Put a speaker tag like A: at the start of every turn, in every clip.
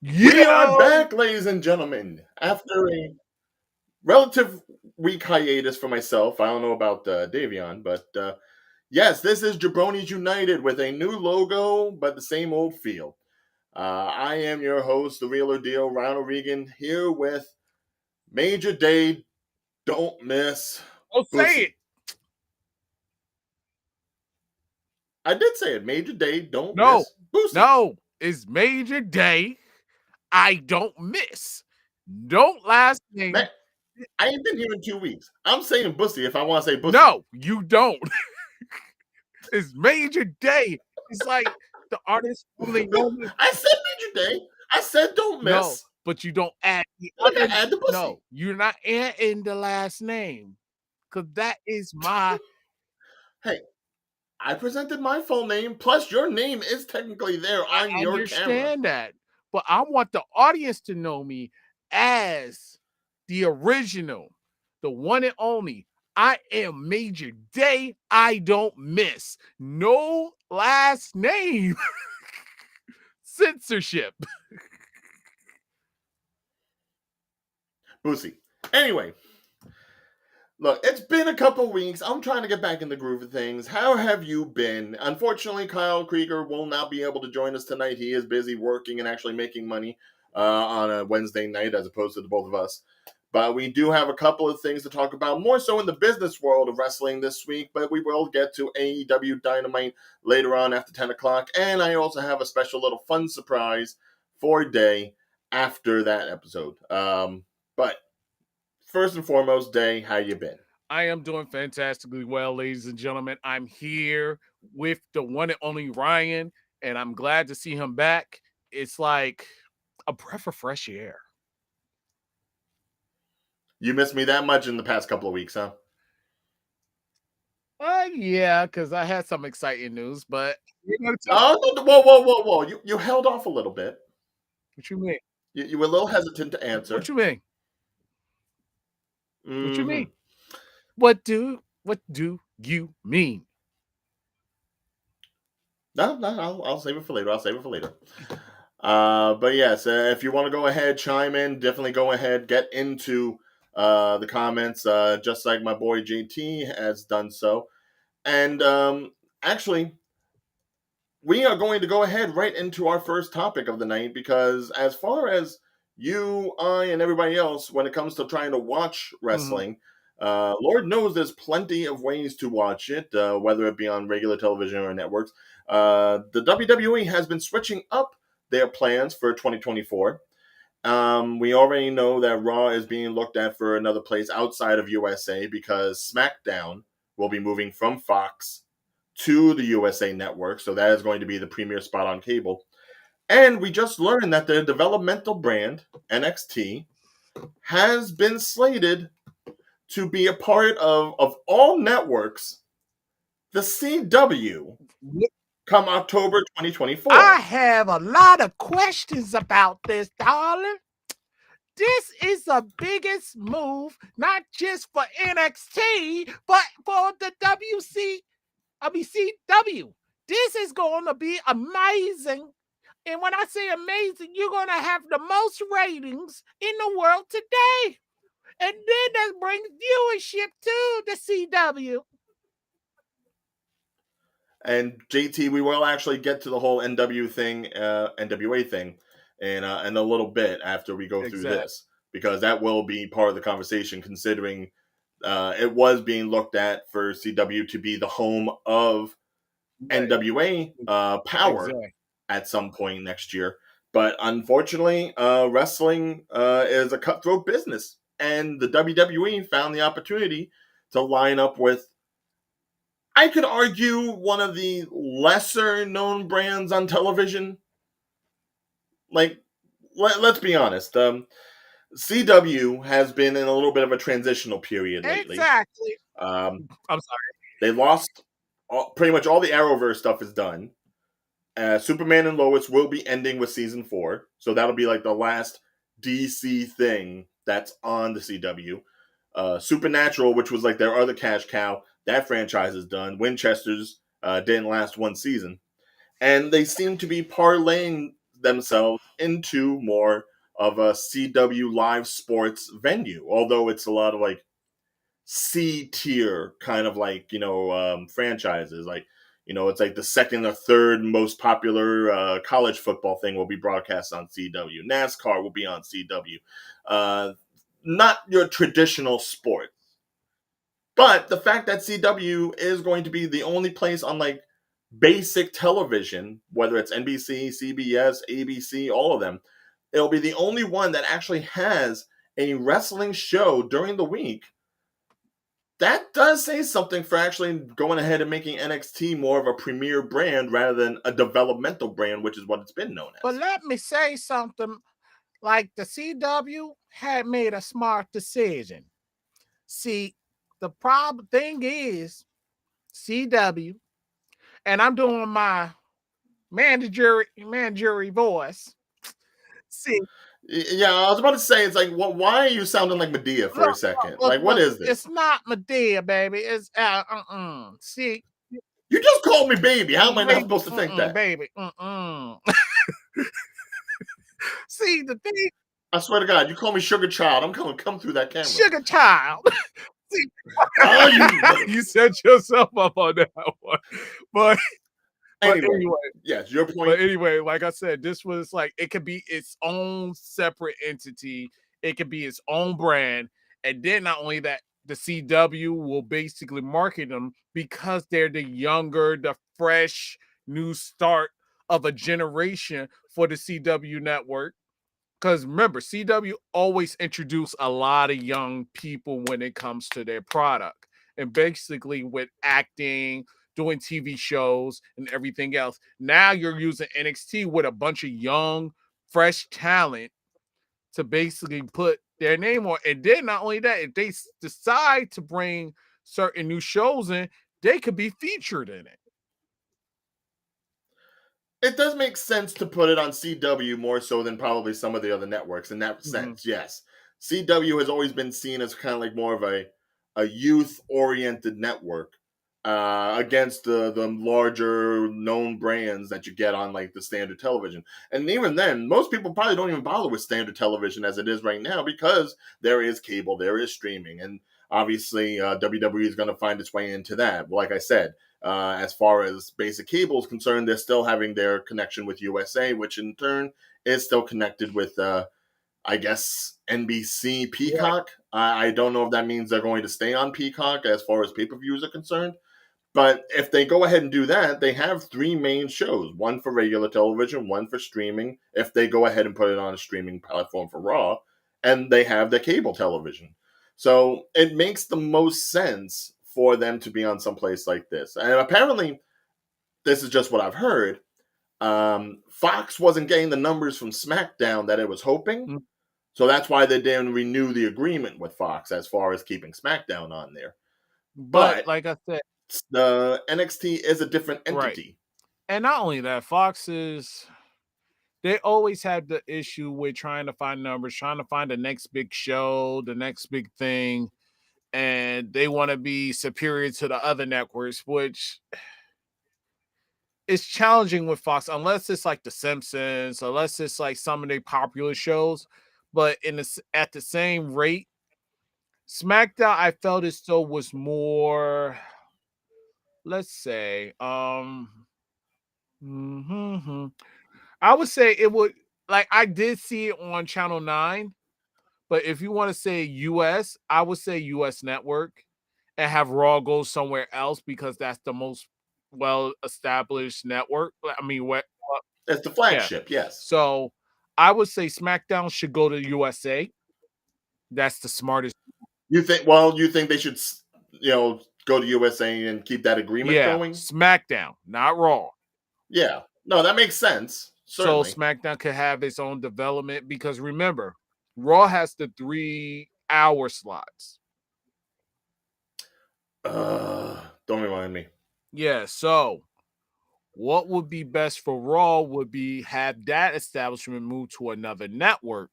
A: We are
B: Yo!
A: back, ladies and gentlemen, after a relative week hiatus for myself. I don't know about Davion, but yes, this is Jabronis United with a new logo, but the same old feel. I am your host, the Real or Deal, Ronald Regan, here with Major Day, Don't Miss,
B: Oh, say it.
A: Boosie. I did say it, Major Day, Don't
B: No,
A: Miss, Boosie.
B: no, it's Major Day. I don't miss. Don't last name.
A: Man, I ain't been here in 2 weeks. I'm saying Boosie if I want to say Boosie.
B: No, you don't. It's Major Day. It's like the artist only knows.
A: I said Major Day. I said don't miss.
B: No, but you don't add the
A: Like
B: other.
A: I add the Boosie.
B: No, you're not adding the last name because that is my.
A: Hey, I presented my full name, plus your name is technically there on
B: I
A: your camera.
B: understand that, but I want the audience to know me as the original, the one and only. I am Major Day. I don't miss. No last name. Censorship.
A: Boosie. Anyway, look, it's been a couple weeks. I'm trying to get back in the groove of things. How have you been? Unfortunately, Kyle Krieger will not be able to join us tonight. He is busy working and actually making money on a Wednesday night as opposed to the both of us. But we do have a couple of things to talk about, more so in the business world of wrestling this week. But we will get to AEW Dynamite later on after 10 o'clock. And I also have a special little fun surprise for Day after that episode. But first and foremost, Day, how you been?
B: I am doing fantastically well, ladies and gentlemen. I'm here with the one and only Ryan, and I'm glad to see him back. It's like a breath of fresh air.
A: You missed me that much in the past couple of weeks, huh?
B: Yeah, because I had some exciting news, but
A: Oh, whoa. You held off a little bit.
B: What you mean?
A: You were a little hesitant to answer.
B: What you mean?
A: Mm-hmm.
B: What you mean? What do you mean?
A: No, I'll save it for later. But yes, if you want to go ahead, chime in. Definitely go ahead, get into the comments, just like my boy JT has done so. And actually, we are going to go ahead right into our first topic of the night because, as far as you, I, and everybody else, when it comes to trying to watch wrestling, Lord knows there's plenty of ways to watch it, whether it be on regular television or networks. The WWE has been switching up their plans for 2024. We already know that Raw is being looked at for another place outside of USA because SmackDown will be moving from Fox to the USA Network, so that is going to be the premier spot on cable. And we just learned that the developmental brand, NXT, has been slated to be a part of all networks, the CW, come October 2024.
B: I have a lot of questions about this, darling. This is the biggest move, not just for NXT, but for the CW. This is going to be amazing. And when I say amazing, you're going to have the most ratings in the world today. And then that brings viewership to the CW.
A: And JT, we will actually get to the whole NWA thing in a little bit after we go through this, because that will be part of the conversation, considering it was being looked at for CW to be the home of NWA Power at some point next year. But unfortunately, wrestling is a cutthroat business, and the WWE found the opportunity to line up with, I could argue, one of the lesser known brands on television. Like, let's be honest. CW has been in a little bit of a transitional period lately.
B: Exactly.
A: I'm
B: sorry.
A: They lost pretty much all the Arrowverse stuff is done. Superman and Lois will be ending with season 4, so that'll be like the last DC thing that's on the CW. Supernatural, which was like their other cash cow, that franchise is done. Winchester's didn't last one season, and they seem to be parlaying themselves into more of a CW live sports venue, although it's a lot of like C tier kind of like, franchises. Like, it's like the second or third most popular college football thing will be broadcast on CW. NASCAR will be on CW. Not your traditional sport. But the fact that CW is going to be the only place on like basic television, whether it's NBC, CBS, ABC, all of them, it'll be the only one that actually has a wrestling show during the week. That does say something for actually going ahead and making NXT more of a premier brand rather than a developmental brand, which is what it's been known as.
B: But let me say something. Like the CW had made a smart decision. See, the problem thing is CW, and I'm doing my mandatory voice. See,
A: Yeah, I was about to say, it's like, why are you sounding like Medea for a second? Like, what is this?
B: It's not Medea, baby. It's See,
A: you just called me baby. How am I not supposed to think that?
B: Baby, See, the thing.
A: I swear to God, you call me Sugar Child. I'm coming come through that camera.
B: Sugar Child. See,
A: oh,
B: you set yourself up on that one. But anyway,
A: yes, your point.
B: But anyway, like I said, this was like it could be its own separate entity. It could be its own brand, and then not only that, the CW will basically market them because they're the younger, the fresh new start of a generation for the CW network. Because remember, CW always introduce a lot of young people when it comes to their product. And basically with acting, doing TV shows, and everything else. Now you're using NXT with a bunch of young, fresh talent to basically put their name on. And then not only that, if they decide to bring certain new shows in, they could be featured in it.
A: It does make sense to put it on CW more so than probably some of the other networks in that sense, yes. CW has always been seen as kind of like more of a youth-oriented network against the larger known brands that you get on like the standard television. And even then, most people probably don't even bother with standard television as it is right now because there is cable, there is streaming, and obviously WWE is going to find its way into that. Like I said, as far as basic cable is concerned, they're still having their connection with USA, which in turn is still connected with, I guess, NBC Peacock. Yeah. I don't know if that means they're going to stay on Peacock as far as pay-per-views are concerned. But if they go ahead and do that, they have three main shows, one for regular television, one for streaming, if they go ahead and put it on a streaming platform for Raw, and they have the cable television. So it makes the most sense for them to be on someplace like this. And apparently, this is just what I've heard, Fox wasn't getting the numbers from SmackDown that it was hoping. Mm-hmm. So that's why they didn't renew the agreement with Fox as far as keeping SmackDown on there.
B: But like I said,
A: the NXT is a different entity. Right.
B: And not only that, Fox they always have the issue with trying to find numbers, trying to find the next big show, the next big thing. And they want to be superior to the other networks, which is challenging with Fox, unless it's like The Simpsons, unless it's like some of their popular shows. But at the same rate, SmackDown, I felt it still was more, let's say, I would say it would, like, I did see it on Channel 9, but if you want to say US, I would say US Network and have Raw go somewhere else because that's the most well-established network. I mean,
A: it's the flagship, yes.
B: So I would say SmackDown should go to USA. That's the smartest.
A: You think they should, go to USA and keep that agreement going?
B: SmackDown, not Raw.
A: Yeah. No, that makes sense. Certainly.
B: So SmackDown could have its own development because remember, Raw has the 3-hour slots.
A: Don't remind me.
B: Yeah, so what would be best for Raw would be have that establishment move to another network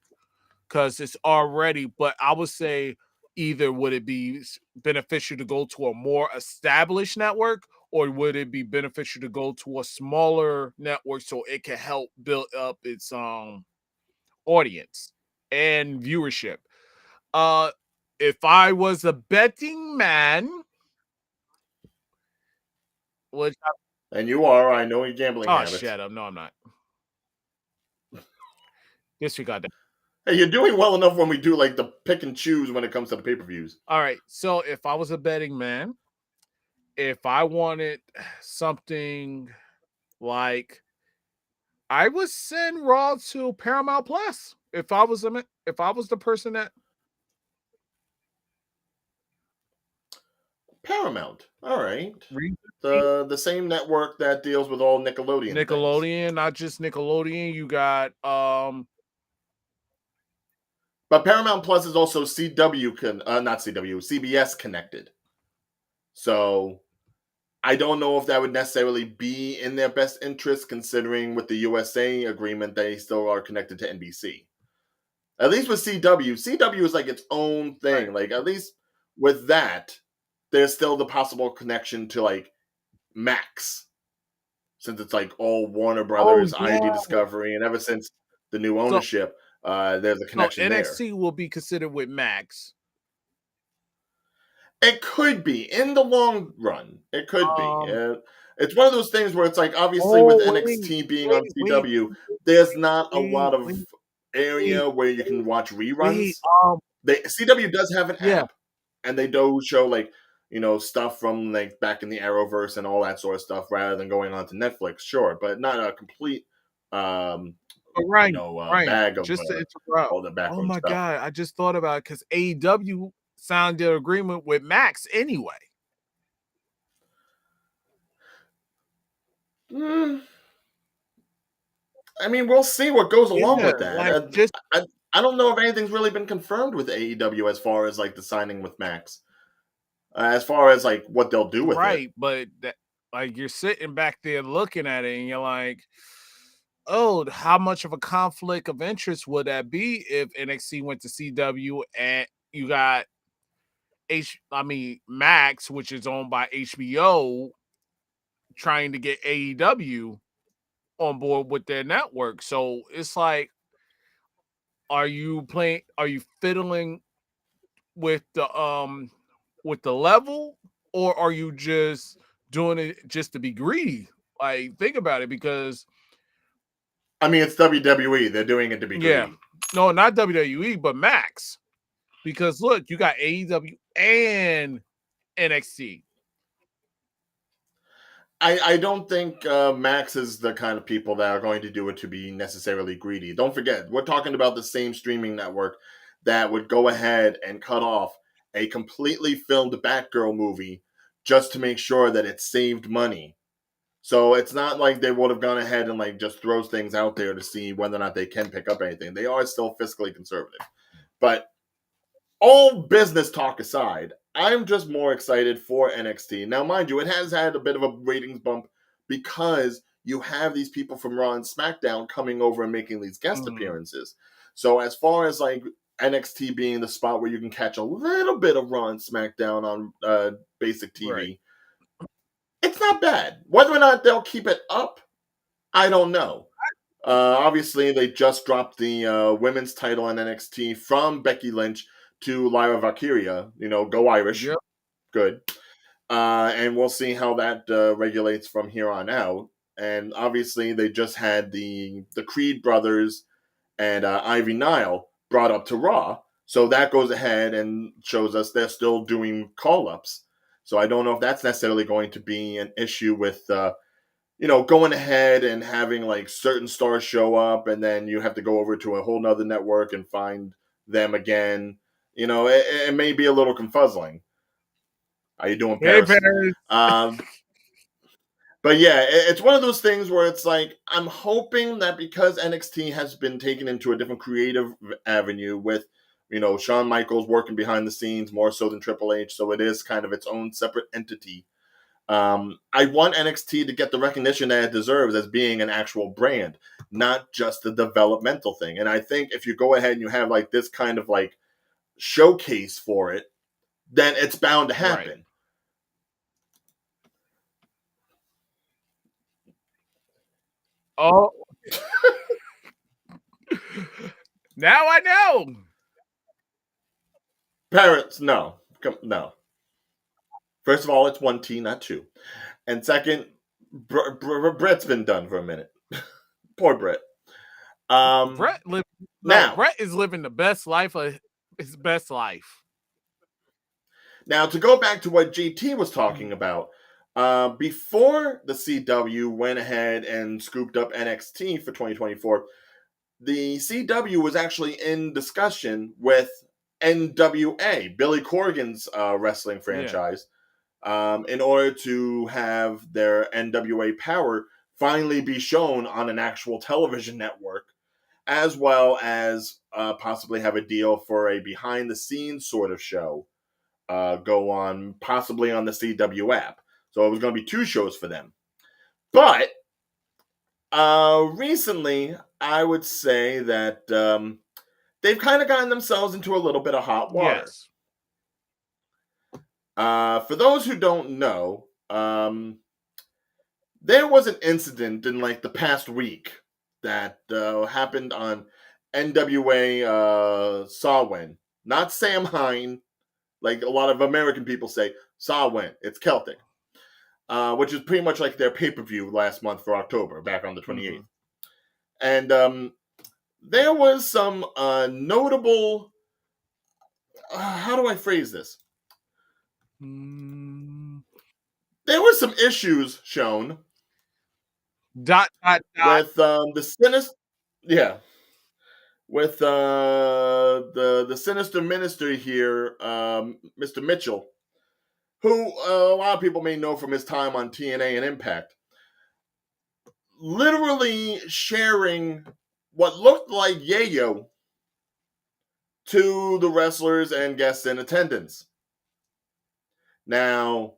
B: because it's already, but I would say either would it be beneficial to go to a more established network or would it be beneficial to go to a smaller network so it can help build up its audience and viewership? Uh, if I was a betting man, which
A: And you are. I know your gambling
B: oh
A: habits.
B: shut up, no, I'm not. Disregard that.
A: Hey, you're doing well enough when we do like the pick and choose when it comes to the pay-per-views.
B: All right, so if I was a betting man, if I wanted something like I would send Raw to Paramount Plus. If I was the person that
A: Paramount. All right.
B: reads
A: The same network that deals with all Nickelodeon things.
B: Nickelodeon, not just Nickelodeon, you got
A: But Paramount Plus is also not CW, CBS connected. So I don't know if that would necessarily be in their best interest, considering with the USA agreement, they still are connected to NBC. At least with CW, CW is like its own thing.
B: right.
A: Like, at least with that, there's still the possible connection to like Max, since it's like all Warner
B: Oh
A: Brothers,
B: yeah.
A: ID Discovery, and ever since the new
B: So
A: ownership, there's a
B: so
A: connection there.
B: NXT will be considered with Max.
A: It could be in the long run. It could be.
B: Um
A: It's one of those things where it's like, obviously with
B: oh wait,
A: NXT being on
B: wait, wait,
A: CW, there's not a
B: wait,
A: lot of
B: wait, wait,
A: area where you
B: wait,
A: can watch
B: wait.
A: reruns. CW does have an
B: Yeah.
A: app, and they do show like stuff from like back in the Arrowverse and all that sort of stuff, rather than going on to Netflix. Sure, but not a complete um,
B: Ryan, Ryan,
A: bag of
B: just to interrupt.
A: all the
B: Oh
A: background
B: my
A: stuff.
B: god, I just thought about it because AEW signed their agreement with Max anyway.
A: Mm, I mean, we'll see what goes along
B: Yeah,
A: with that.
B: like just
A: I don't know if anything's really been confirmed with AEW as far as like the signing with Max, as far as like what they'll do with it.
B: right, but that like you're sitting back there looking at it and you're like, oh, how much of a conflict of interest would that be if NXT went to CW and you got Max, which is owned by HBO, trying to get AEW on board with their network. So it's like, are you fiddling with the level, or are you just doing it just to be greedy? Like, think about it, because
A: I mean, it's WWE; they're doing it to be
B: yeah,
A: greedy.
B: no, not WWE, but Max. Because look, you got AEW and NXT.
A: I don't think Max is the kind of people that are going to do it to be necessarily greedy. Don't forget, we're talking about the same streaming network that would go ahead and cut off a completely filmed Batgirl movie just to make sure that it saved money. So it's not like they would have gone ahead and like just throws things out there to see whether or not they can pick up anything. They are still fiscally conservative. But all business talk aside, I'm just more excited for NXT. Now, mind you, it has had a bit of a ratings bump because you have these people from Raw and SmackDown coming over and making these guest appearances. So as far as like NXT being the spot where you can catch a little bit of Raw and SmackDown on basic TV,
B: Right.
A: it's not bad. Whether or not they'll keep it up, I don't know. Obviously, they just dropped the women's title in NXT from Becky Lynch to Lyra Valkyria. Go Irish.
B: Yep.
A: Good. And we'll see how that regulates from here on out. And obviously, they just had the Creed brothers and Ivy Nile brought up to Raw. So that goes ahead and shows us they're still doing call ups. So I don't know if that's necessarily going to be an issue with going ahead and having like certain stars show up and then you have to go over to a whole nother network and find them again. It may be a little confuzzling. How you doing,
B: Hey,
A: Paris?
B: Paris.
A: But yeah, it's one of those things where it's like, I'm hoping that because NXT has been taken into a different creative avenue with, Shawn Michaels working behind the scenes more so than Triple H. So it is kind of its own separate entity. I want NXT to get the recognition that it deserves as being an actual brand, not just a developmental thing. And I think if you go ahead and you have like this kind of like showcase for it, then it's bound to
B: Right.
A: happen.
B: Oh, now I know.
A: Parents, no. No. First of all, it's 1T, not 2. And second, Brett's been done for a minute. Poor Brett.
B: Brett live no,
A: Now,
B: Brett is living the best life of his best life.
A: Now, to go back to what JT was talking
B: Mhm.
A: about, before the CW went ahead and scooped up NXT for 2024, the CW was actually in discussion with NWA, Billy Corgan's wrestling
B: Yeah.
A: franchise, in order to have their NWA power finally be shown on an actual television network, as well as possibly have a deal for a behind the scenes sort of show go on, possibly on the CW app. So it was going to be 2 shows for them. But recently, I would say that they've kind of gotten themselves into a little bit of hot water.
B: Yes.
A: For those who don't know, there was an incident in like the past week that happened on NWA Samhain, not Samhain, like a lot of American people say Samhain. It's Celtic, which is pretty much like their pay per view last month for October, back on the 28th. And there was some notable. How do I phrase this? There were some issues shown
B: Dot.
A: with the sinister, yeah, with the sinister minister here, Mr. Mitchell, who a lot of people may know from his time on TNA and Impact, literally sharing what looked like yayo to the wrestlers and guests in attendance. Now,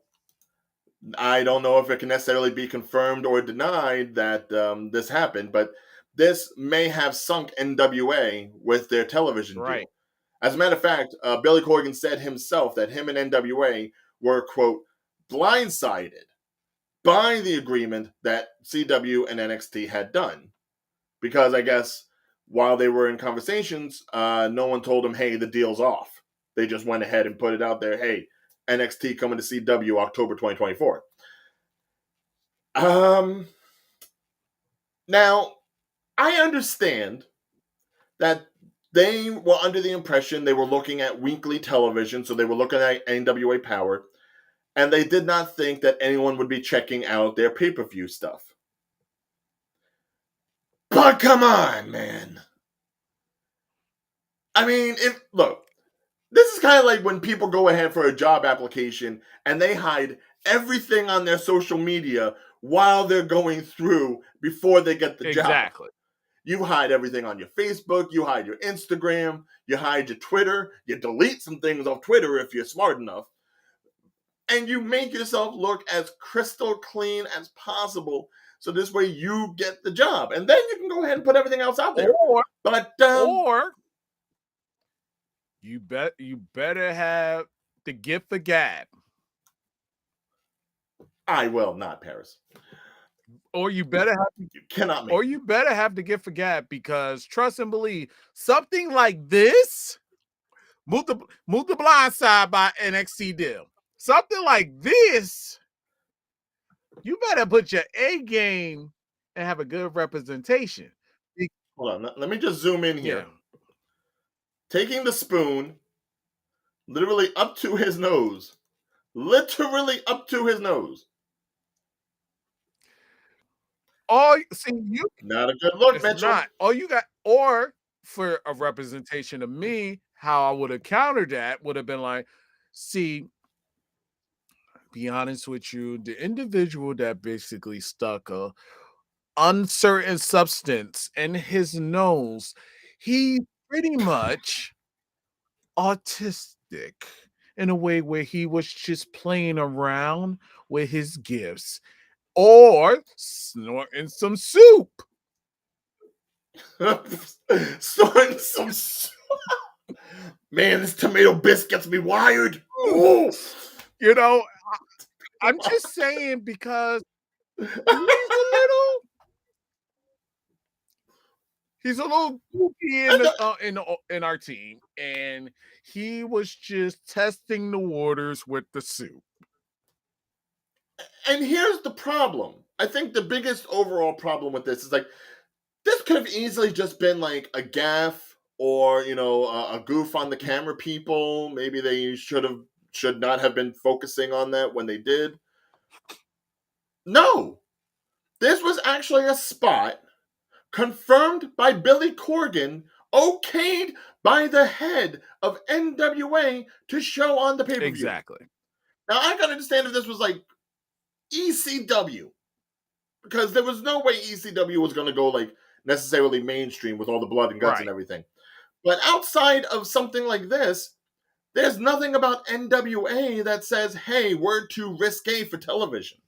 A: I don't know if it can necessarily be confirmed or denied that this happened, but this may have sunk NWA with their television deal. As a matter of fact, Billy Corgan said himself that him and NWA were, quote, blindsided by the agreement that CW and NXT had done. Because I guess while they were in conversations, no one told them, hey, the deal's off. They just went ahead and put it out there, hey, NXT coming to CW October 2024. Now, I understand that they were under the impression they were looking at weekly television, so they were looking at NWA Power, and they did not think that anyone would be checking out their pay-per-view stuff. But come on, man. I mean, look, this is kind of like when people go ahead for a job application and they hide everything on their social media while they're going through before they get the job.
B: Exactly.
A: You hide everything on your Facebook, you hide your Instagram, you hide your Twitter, you delete some things off Twitter if you're smart enough, and you make yourself look as crystal clean as possible so this way you get the job. And then you can go ahead and put everything else out there.
B: Or you better have the gift of gab.
A: I will not, Paris.
B: Or you better have
A: you cannot make
B: or you better have the gift of gab, because trust and believe, something like this, move the blind side by NXT deal. Something like this, you better put your A game and have a good representation.
A: Hold on, let me just zoom in here.
B: Yeah.
A: Taking the spoon literally up to his nose. Literally up to his nose.
B: Oh, see, you
A: not a good look,
B: it's
A: Mitchell.
B: not. Oh, you got, or for a representation of me, how I would have countered that would have been like, see, be honest with you, the individual that basically stuck a uncertain substance in his nose, he pretty much autistic in a way where he was just playing around with his gifts or snorting some soup.
A: Snorting some soup. Man, this tomato bisque gets me wired. Ooh.
B: You know, I'm just saying, because he's a little He's a little goofy in our team, and he was just testing the waters with the suit.
A: And here's the problem. I think the biggest overall problem with this is like this could have easily just been like a gaffe or a goof on the camera people. Maybe they should not have been focusing on that when they did. No, this was actually a spot confirmed by Billy Corgan, okayed by the head of NWA to show on the pay-per-view.
B: Exactly.
A: Now I can understand if this was like ECW, because there was no way ECW was going to go like necessarily mainstream with all the blood and guts and everything. But outside of something like this, there's nothing about NWA that says, hey, we're too risque for television.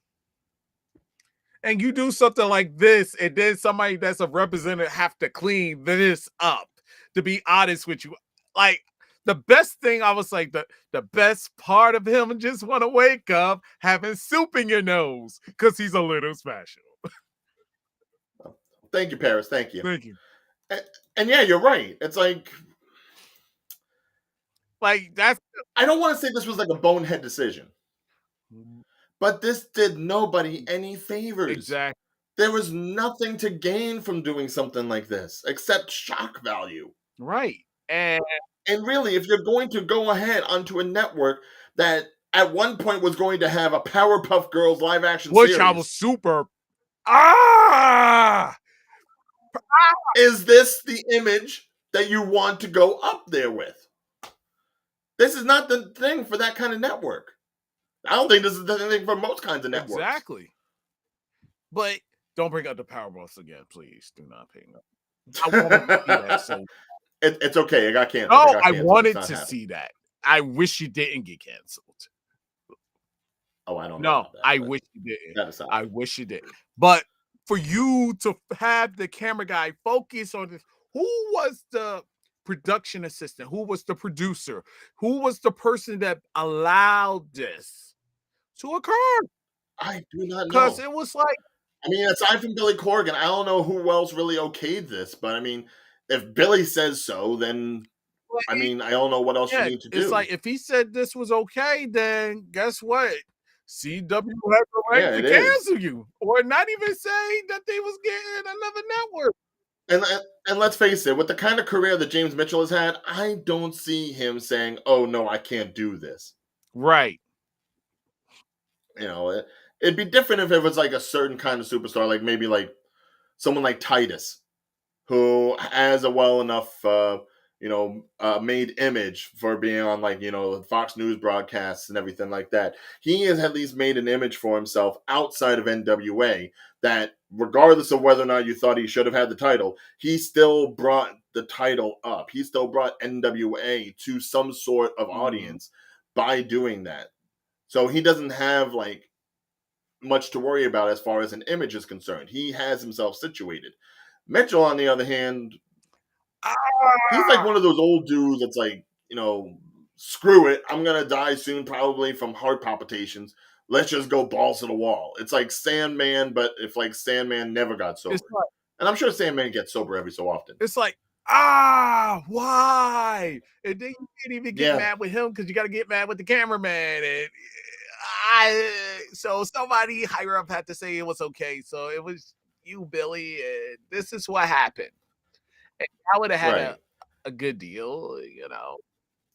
B: And you do something like this, and then somebody that's a representative have to clean this up. To be honest with you, like the best thing, I was like, the best part of him just want to wake up having soup in your nose because he's a little special.
A: Thank you, Paris. Thank you.
B: Thank you.
A: And yeah, you're right. It's like
B: that's.
A: I don't want to say this was like a bonehead decision, but this did nobody any favors.
B: Exactly.
A: There was nothing to gain from doing something like this except shock value.
B: Right. And
A: really, if you're going to go ahead onto a network that at one point was going to have a Powerpuff Girls live action series,
B: which I was super.
A: Is this the image that you want to go up there with? This is not the thing for that kind of network. I don't think this is the thing for most kinds of networks.
B: Exactly. But don't bring up the Powerpuffs again, please. Do not bring up. I wanted to see that, so
A: it's okay. It got canceled.
B: No, I wanted to see that. I wish you didn't get canceled.
A: Oh, I don't know.
B: No, I wish you didn't. I wish you didn't. But for you to have the camera guy focus on this, who was the production assistant? Who was the producer? Who was the person that allowed this to occur?
A: I do not know.
B: Because it was like,
A: I mean, aside from Billy Corgan, I don't know who else really okayed this. But I mean, if Billy says so, then I mean, I don't know what else you need to do.
B: It's like if he said this was okay, then guess what? CW has the right to cancel you, or not even say that they was getting another network.
A: And let's face it, with the kind of career that James Mitchell has had, I don't see him saying, "Oh no, I can't do this."
B: Right.
A: It'd be different if it was like a certain kind of superstar, like maybe like someone like Titus, who has a well enough, made image for being on like, Fox News broadcasts and everything like that. He has at least made an image for himself outside of NWA that regardless of whether or not you thought he should have had the title, he still brought the title up. He still brought NWA to some sort of audience by doing that. So he doesn't have like much to worry about as far as an image is concerned. He has himself situated. Mitchell, on the other hand, he's like one of those old dudes that's like, screw it. I'm going to die soon, probably from heart palpitations. Let's just go balls to the wall. It's like Sandman, but if like Sandman never got sober. And I'm sure Sandman gets sober every so often.
B: It's like, why? And then you can't even get mad with him because you got to get mad with the cameraman. And so somebody higher up had to say it was okay. So it was you, Billy, and this is what happened. And I would have had a good deal,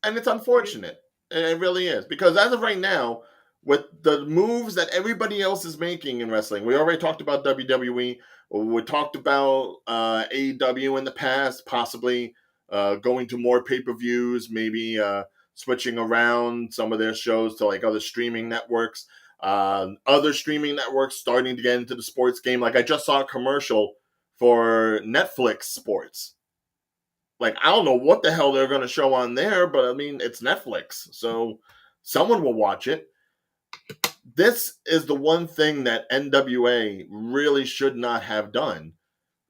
A: And it's unfortunate. It really is. Because as of right now, with the moves that everybody else is making in wrestling, we already talked about WWE. We talked about AEW in the past, possibly going to more pay-per-views, maybe switching around some of their shows to like other streaming networks. Other streaming networks starting to get into the sports game. Like I just saw a commercial for Netflix Sports. Like, I don't know what the hell they're going to show on there, but I mean, it's Netflix. So someone will watch it. This is the one thing that NWA really should not have done.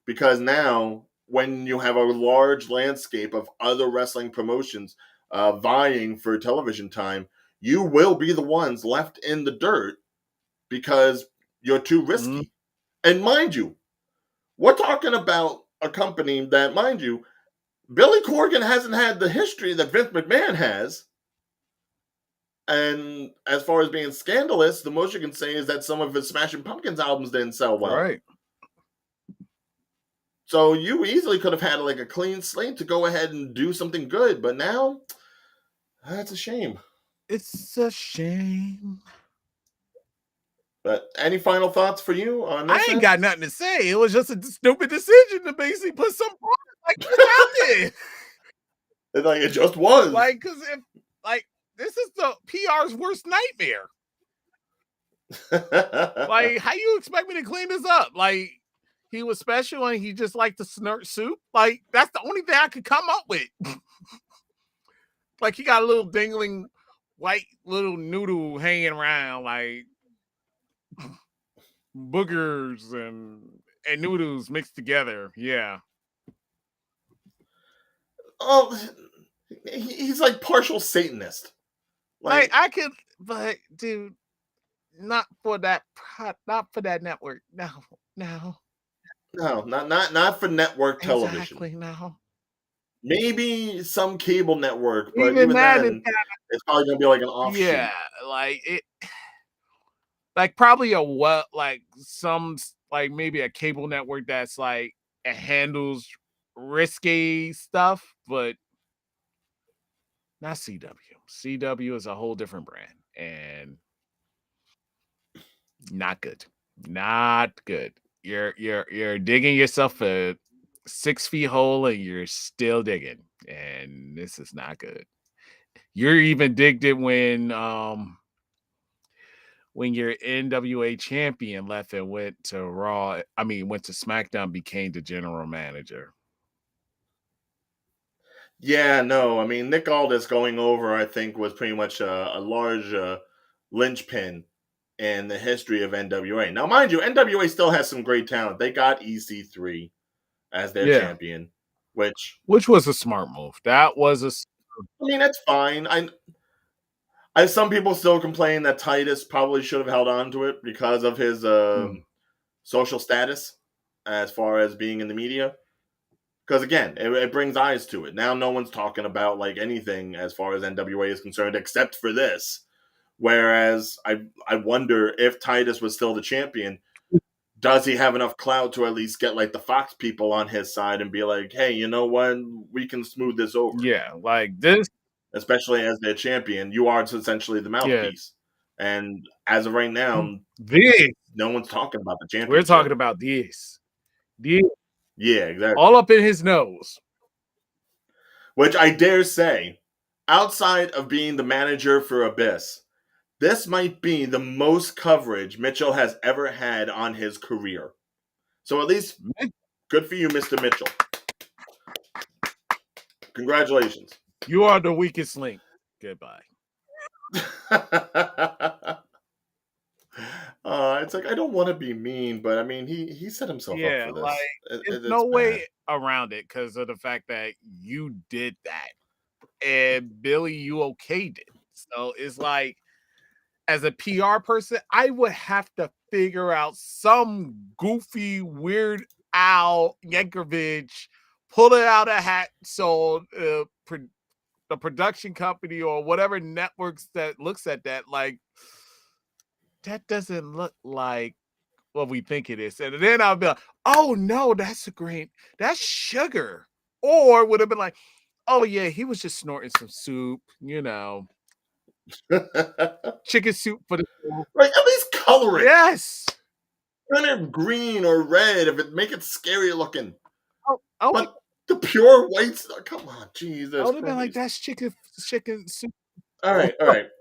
A: Because now, when you have a large landscape of other wrestling promotions vying for television time, you will be the ones left in the dirt because you're too risky. And mind you, we're talking about a company that, mind you, Billy Corgan hasn't had the history that Vince McMahon has. And as far as being scandalous, the most you can say is that some of his Smashing Pumpkins albums didn't sell well.
B: Right.
A: So you easily could have had like a clean slate to go ahead and do something good. But now, that's a shame.
B: It's a shame.
A: But any final thoughts for you on this?
B: I ain't got nothing to say. It was just a stupid decision to basically put some like this out there.
A: Like, it just was.
B: Like, because if like this is the PR's worst nightmare. Like, how you expect me to clean this up? Like, he was special and he just liked to snort soup. Like, that's the only thing I could come up with. Like, he got a little dingling white little noodle hanging around, like boogers and noodles mixed together. Yeah.
A: Oh, he's like partial Satanist.
B: Like I could, but dude, not for that network. No.
A: No, not for network television.
B: Exactly, no.
A: Maybe some cable network, but even then, it's probably gonna be like an offshoot.
B: Yeah, like it, like probably like maybe a cable network that's like it handles risque stuff, but not CW. CW is a whole different brand and not good. Not good. You're digging yourself a 6 feet hole and you're still digging, and this is not good. You're even digged it when your NWA champion left and went to Raw. I mean, went to SmackDown, became the general manager.
A: Yeah, no, I mean, Nick Aldis going over, I think, was pretty much a large linchpin in the history of NWA. Now, mind you, NWA still has some great talent. They got EC3 as their champion, which
B: was a smart move. That was
A: I mean, that's fine. Some people still complain that Titus probably should have held on to it because of his social status as far as being in the media. Because again, it brings eyes to it. Now no one's talking about like anything as far as NWA is concerned except for this. Whereas I wonder if Titus was still the champion, does he have enough clout to at least get like the Fox people on his side and be like, hey, you know what? We can smooth this over.
B: Yeah, like this.
A: Especially as their champion, you are essentially the mouthpiece. Yeah. And as of right now, no one's talking about the championship.
B: We're talking about this.
A: Yeah, exactly.
B: All up in his nose.
A: Which I dare say, outside of being the manager for Abyss, this might be the most coverage Mitchell has ever had on his career. So at least, good for you, Mr. Mitchell. Congratulations.
B: You are the weakest link. Goodbye.
A: It's like, I don't want to be mean, but I mean, he set himself up for this.
B: Like, there's no way around it because of the fact that you did that. And Billy, you okayed it. So it's like, as a PR person, I would have to figure out some goofy, weird Al Yankovic, pull it out a hat so the production company or whatever networks that looks at that, like, that doesn't look like what we think it is. And then I'll be like, oh no, that's sugar. Or would have been like, oh yeah, he was just snorting some soup, chicken soup for the
A: like, at least color it.
B: Yes.
A: Turn it green or red if it make it scary looking.
B: Oh,
A: but the pure white stuff, come on, Jesus.
B: I would have been like, that's chicken soup.
A: All right.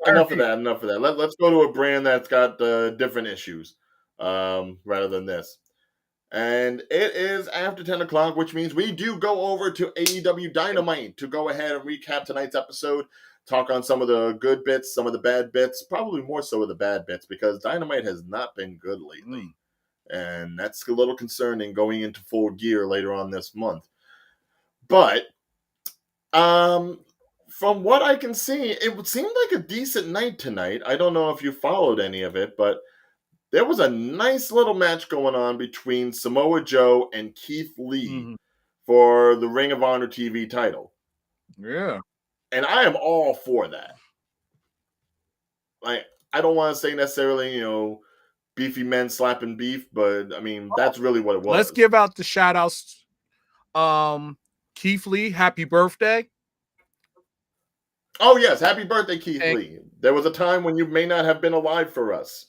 A: Enough of that. Let's go to a brand that's got different issues rather than this. And it is after 10 o'clock, which means we do go over to AEW Dynamite to go ahead and recap tonight's episode, talk on some of the good bits, some of the bad bits, probably more so of the bad bits, because Dynamite has not been good lately. And that's a little concerning going into Full Gear later on this month. But from what I can see, it seemed like a decent night tonight. I don't know if you followed any of it, but there was a nice little match going on between Samoa Joe and Keith Lee for the Ring of Honor TV title.
B: Yeah.
A: And I am all for that. Like, I don't want to say necessarily, beefy men slapping beef, but I mean, that's really what it was.
B: Let's give out the shout outs. Keith Lee, happy birthday.
A: Oh, yes. Happy birthday, Keith Lee. There was a time when you may not have been alive for us.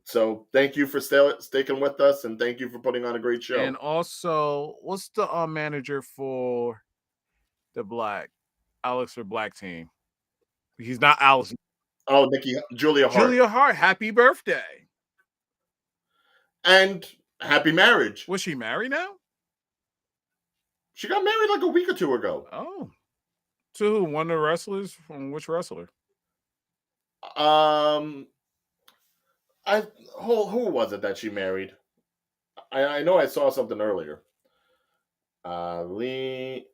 A: So thank you for sticking with us, and thank you for putting on a great show.
B: And also, what's the manager for the Alex or Black team? He's not Alex.
A: Oh, Julia Hart.
B: Julia Hart, happy birthday.
A: And happy marriage.
B: Was she married now?
A: She got married like a week or two ago.
B: Oh. To who? One of the wrestlers? From which wrestler?
A: Who was it that she married? I know I saw something earlier. Lee.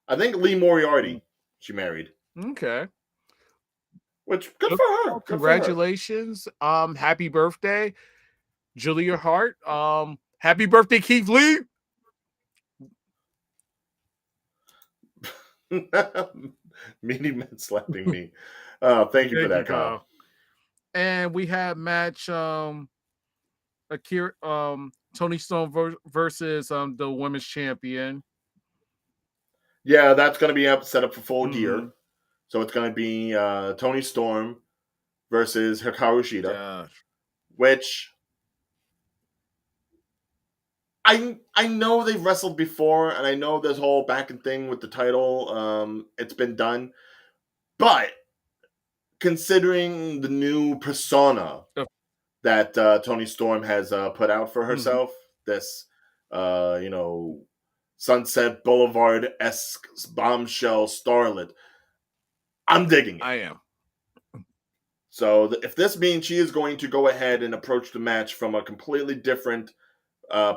A: I think Lee Moriarty. She married.
B: Okay.
A: Which good for her.
B: Congratulations. Happy birthday, Julia Hart. Happy birthday, Keith Lee.
A: Meaty men slapping me. Thank you for that, Kyle.
B: And we have match Akira Toni Storm versus the women's champion.
A: Yeah, that's going to be set up for Full Gear. So it's going to be Toni Storm versus Hikaru Shida, which I know they've wrestled before, and I know this whole back and thing with the title, it's been done. But considering the new persona that Toni Storm has put out for herself, this, Sunset Boulevard-esque bombshell starlet, I'm digging it.
B: I am.
A: So if this means she is going to go ahead and approach the match from a completely different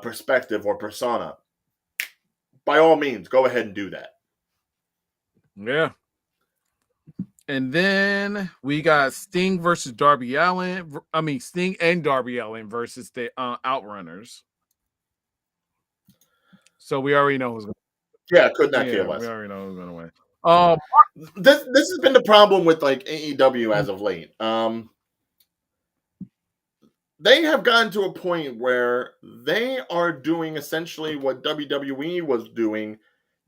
A: perspective or persona, by all means, go ahead and do that.
B: Yeah. And then we got Sting versus Darby Allin. Sting and Darby Allin versus the Outrunners. So we already know who's going
A: to win. Yeah, could not care less.
B: We already know who's going to win.
A: This has been the problem with like AEW as of late. They have gotten to a point where they are doing essentially what WWE was doing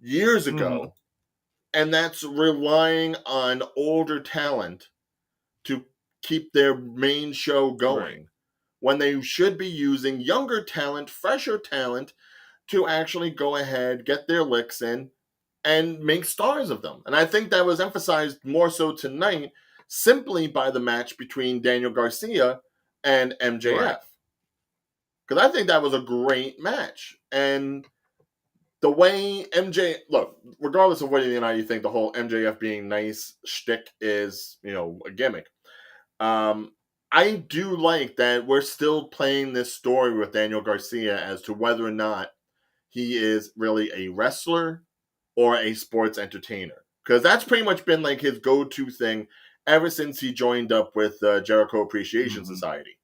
A: years ago, and that's relying on older talent to keep their main show going, when they should be using younger talent, fresher talent, to actually go ahead, get their licks in, and make stars of them. And I think that was emphasized more so tonight simply by the match between Daniel Garcia and MJF. Because I think that was a great match. And the way look, regardless of whether you think the whole MJF being nice shtick is, a gimmick, I do like that we're still playing this story with Daniel Garcia as to whether or not he is really a wrestler or a sports entertainer. Because that's pretty much been like his go-to thing ever since he joined up with Jericho Appreciation Society.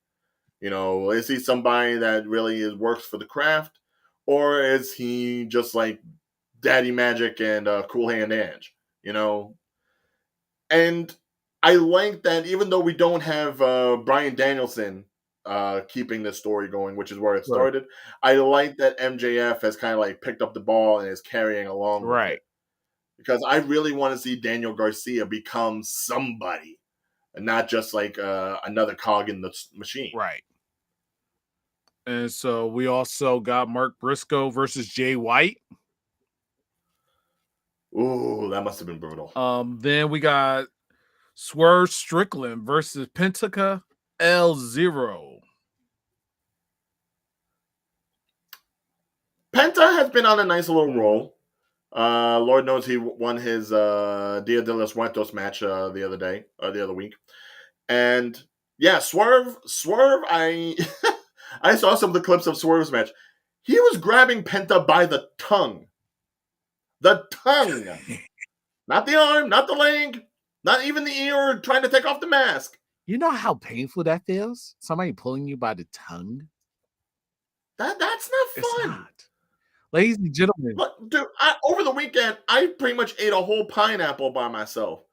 A: Is he somebody that really works for the craft, or is he just like Daddy Magic and Cool Hand Ange? And I like that even though we don't have Bryan Danielson keeping this story going, which is where it started, I like that MJF has kind of like picked up the ball and is carrying along with it. Because I really want to see Daniel Garcia become somebody and not just like another cog in the machine.
B: Right. And so we also got Mark Briscoe versus Jay White.
A: Ooh, that must have been brutal.
B: Then we got Swerve Strickland versus Pentagon L0.
A: Penta has been on a nice little roll. Lord knows he won his Dia de los Muertos match the other week. And yeah, Swerve, I I saw some of the clips of Swerve's match. He was grabbing Penta by the tongue. The tongue. Not the arm, not the leg, not even the ear, trying to take off the mask.
B: You know how painful that feels? Somebody pulling you by the tongue?
A: That's not fun.
B: It's not. Ladies and gentlemen,
A: Look, dude, over the weekend, I pretty much ate a whole pineapple by myself.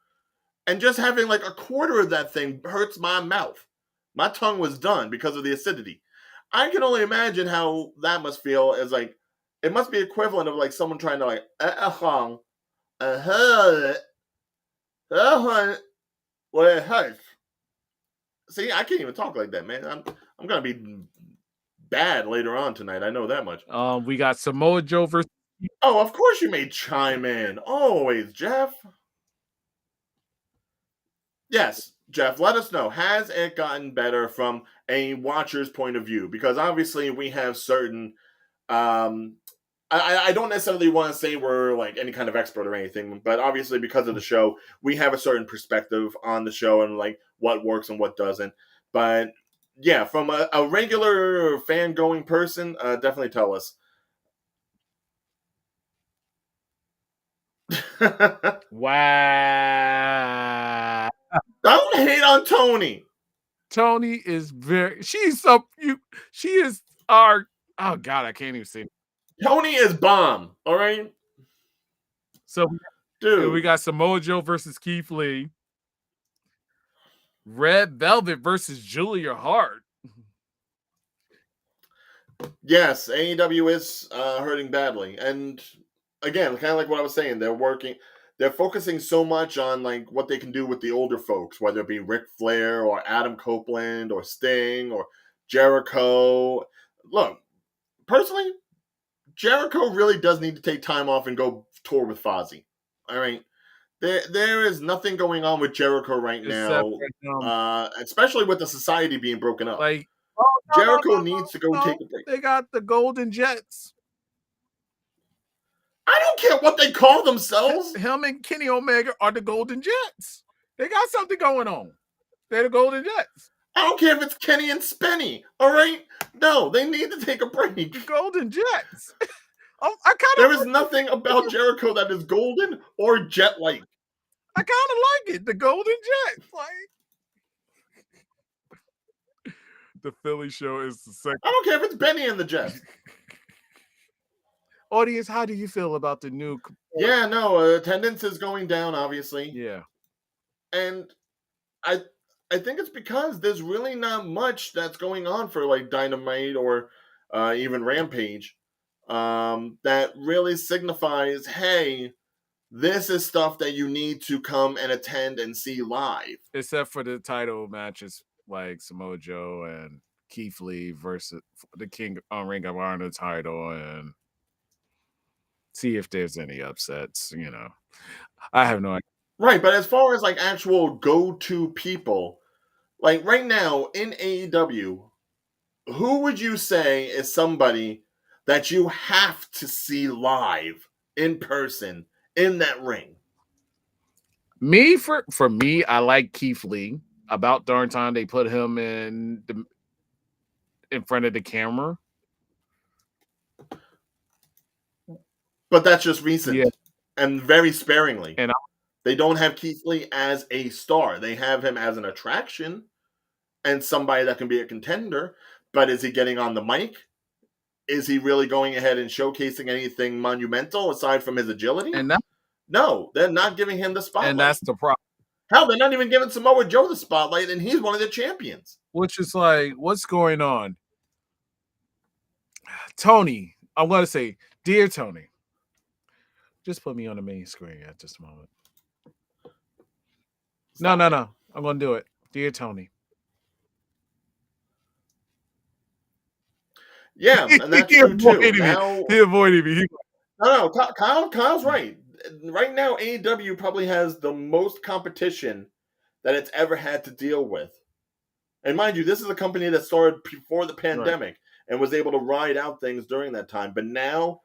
A: And just having like a quarter of that thing hurts my mouth. My tongue was done because of the acidity. I can only imagine how that must feel as like, it must be equivalent of like someone trying to like, well, it hurts. See, I can't even talk like that, man. I'm gonna be bad later on tonight. I know that much.
B: we got Samoa Joe versus.
A: Oh, of course you may chime in. Always, Jeff. Yes, Jeff, let us know. Has it gotten better from a watcher's point of view? Because obviously we have certain um I don't necessarily want to say we're like any kind of expert or anything, but obviously because of the show, we have a certain perspective on the show and like what works and what doesn't. But yeah, from a regular fan going person, definitely tell us.
B: Wow.
A: Don't hate on Tony.
B: Tony is she is our, oh God, I can't even say.
A: Tony is bomb. All right,
B: So
A: dude.
B: we got Samoa Joe versus Keith Lee. Red Velvet versus Julia Hart.
A: Yes, AEW is hurting badly, and again, kind of like what I was saying, they're focusing so much on like what they can do with the older folks, whether it be Ric Flair or Adam Copeland or Sting or Jericho. Look, personally, Jericho really does need to take time off and go tour with Fozzy. All right, there is nothing going on with Jericho right now, especially with the society being broken up.
B: Like,
A: Jericho needs to go take a break.
B: They got the Golden Jets.
A: I don't care what they call themselves.
B: Him and Kenny Omega are the Golden Jets. They got something going on. They're the Golden Jets.
A: I don't care if it's Kenny and Spenny. All right, no, they need to take a break.
B: The Golden Jets.
A: There is nothing about Jericho that is golden or jet-like.
B: I kind of like it. The Golden Jets. Like, the Philly show is the second.
A: I don't care if it's Benny and the Jets.
B: Audience, how do you feel about the new?
A: Yeah, no, attendance is going down, obviously.
B: Yeah,
A: and I think it's because there's really not much that's going on for like Dynamite or even Rampage that really signifies, hey, this is stuff that you need to come and attend and see live.
B: Except for the title matches like Samoa Joe and Keith Lee versus the King on Ring of Honor title, and see if there's any upsets. You know, I have no idea.
A: Right, but as far as like actual go-to people, like right now in AEW, who would you say is somebody that you have to see live in person in that ring?
B: Me, for me, I like Keith Lee. About darn time they put him in front of the camera.
A: But that's just recent and very sparingly.
B: And
A: they don't have Keith Lee as a star. They have him as an attraction and somebody that can be a contender. But is he getting on the mic? Is he really going ahead and showcasing anything monumental aside from his agility? No, they're not giving him the spotlight.
B: And that's the problem.
A: Hell, they're not even giving Samoa Joe the spotlight, and he's one of the champions.
B: Which is like, what's going on? Tony, I'm going to say, dear Tony, just put me on the main screen at this moment. No. I'm going to do it. Dear Tony.
A: Yeah, and that's true too. Now,
B: he avoided me.
A: No, Kyle's right. Right now, AEW probably has the most competition that it's ever had to deal with. And mind you, this is a company that started before the pandemic and was able to ride out things during that time. But now,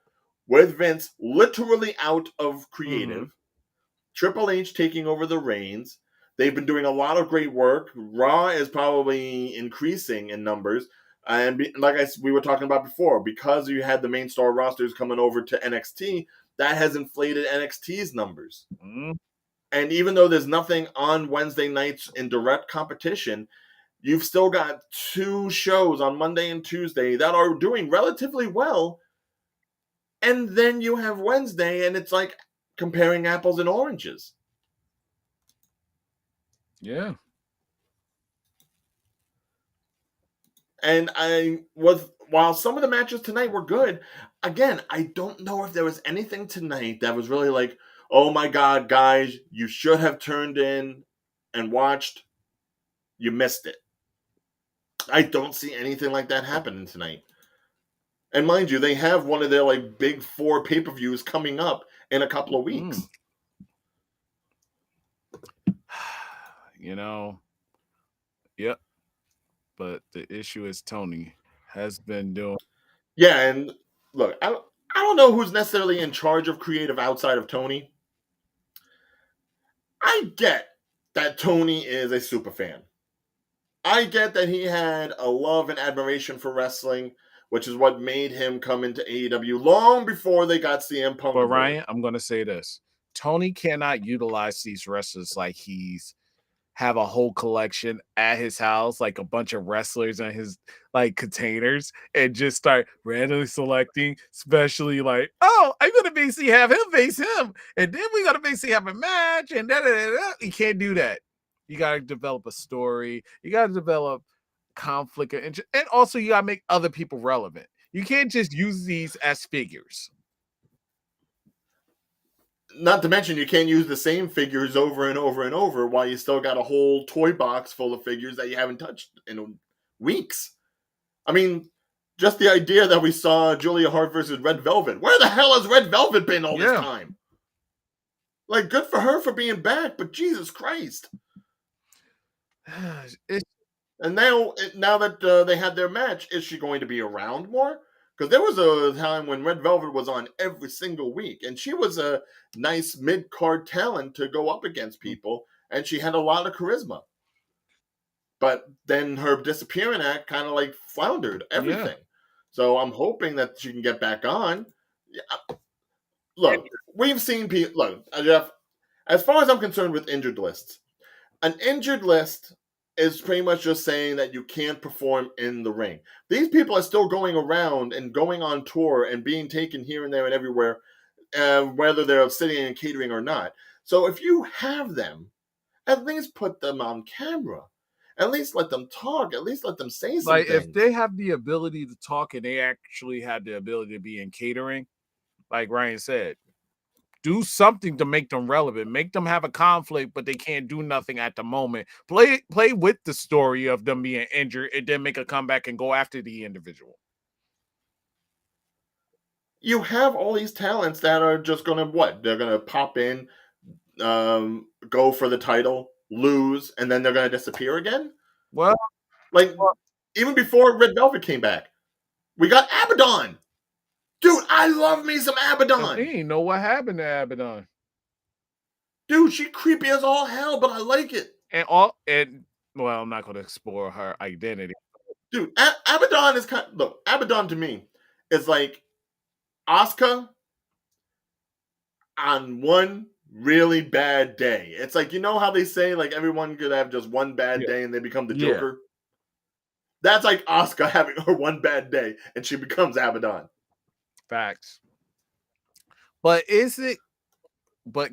A: with Vince literally out of creative, Triple H taking over the reins, they've been doing a lot of great work. Raw is probably increasing in numbers. And like we were talking about before, because you had the main star rosters coming over to NXT, that has inflated NXT's numbers. And even though there's nothing on Wednesday nights in direct competition, you've still got 2 shows on Monday and Tuesday that are doing relatively well. And then you have Wednesday, and it's like comparing apples and oranges.
B: Yeah.
A: And while some of the matches tonight were good, again, I don't know if there was anything tonight that was really like, oh my God, guys, you should have turned in and watched. You missed it. I don't see anything like that happening tonight. And mind you, they have one of their like big 4 pay-per-views coming up in a couple of weeks.
B: You know, yep. But the issue is Tony has been doing.
A: Yeah, and look, I don't know who's necessarily in charge of creative outside of Tony. I get that Tony is a super fan. I get that he had a love and admiration for wrestling, which is what made him come into AEW long before they got CM Punk.
B: But Ryan, I'm going to say this. Tony cannot utilize these wrestlers like he's have a whole collection at his house, like a bunch of wrestlers in his like containers, and just start randomly selecting, especially like, oh, I'm gonna basically have him face him, and then we're gonna basically have a match, and da. You can't do that. You gotta develop a story, you gotta develop conflict of interest, and also you gotta make other people relevant. You can't just use these as figures.
A: Not to mention, you can't use the same figures over and over and over while you still got a whole toy box full of figures that you haven't touched in weeks. I mean, just the idea that we saw Julia Hart versus Red Velvet. Where the hell has Red Velvet been all this time? Like, good for her for being back, but Jesus Christ. And now that they had their match, is she going to be around more? Because there was a time when Red Velvet was on every single week, and she was a nice mid-card talent to go up against people, and she had a lot of charisma. But then her disappearing act kind of like floundered everything. Yeah. So I'm hoping that she can get back on. Yeah. Look, we've seen people. Look, Jeff, as far as I'm concerned with injured lists, an injured list is pretty much just saying that you can't perform in the ring. These people are still going around and going on tour and being taken here and there and everywhere, whether they're sitting and catering or not. So if you have them, at least put them on camera. At least let them talk. At least let them say something.
B: Like, if they have the ability to talk and they actually have the ability to be in catering, like Ryan said, do something to make them relevant. Make them have a conflict, but they can't do nothing at the moment. Play with the story of them being injured and then make a comeback and go after the individual.
A: You have all these talents that are just going to what? They're going to pop in, go for the title, lose, and then they're going to disappear again?
B: Well,
A: like, even before Red Velvet came back, we got Abaddon. Dude, I love me some Abaddon.
B: He ain't know what happened to Abaddon.
A: Dude, she creepy as all hell, but I like it.
B: Well, I'm not going to explore her identity.
A: Dude, Abaddon is look, Abaddon to me is like Asuka on one really bad day. It's like, you know how they say like everyone could have just one bad day and they become the Joker? That's like Asuka having her one bad day and she becomes Abaddon.
B: Facts. But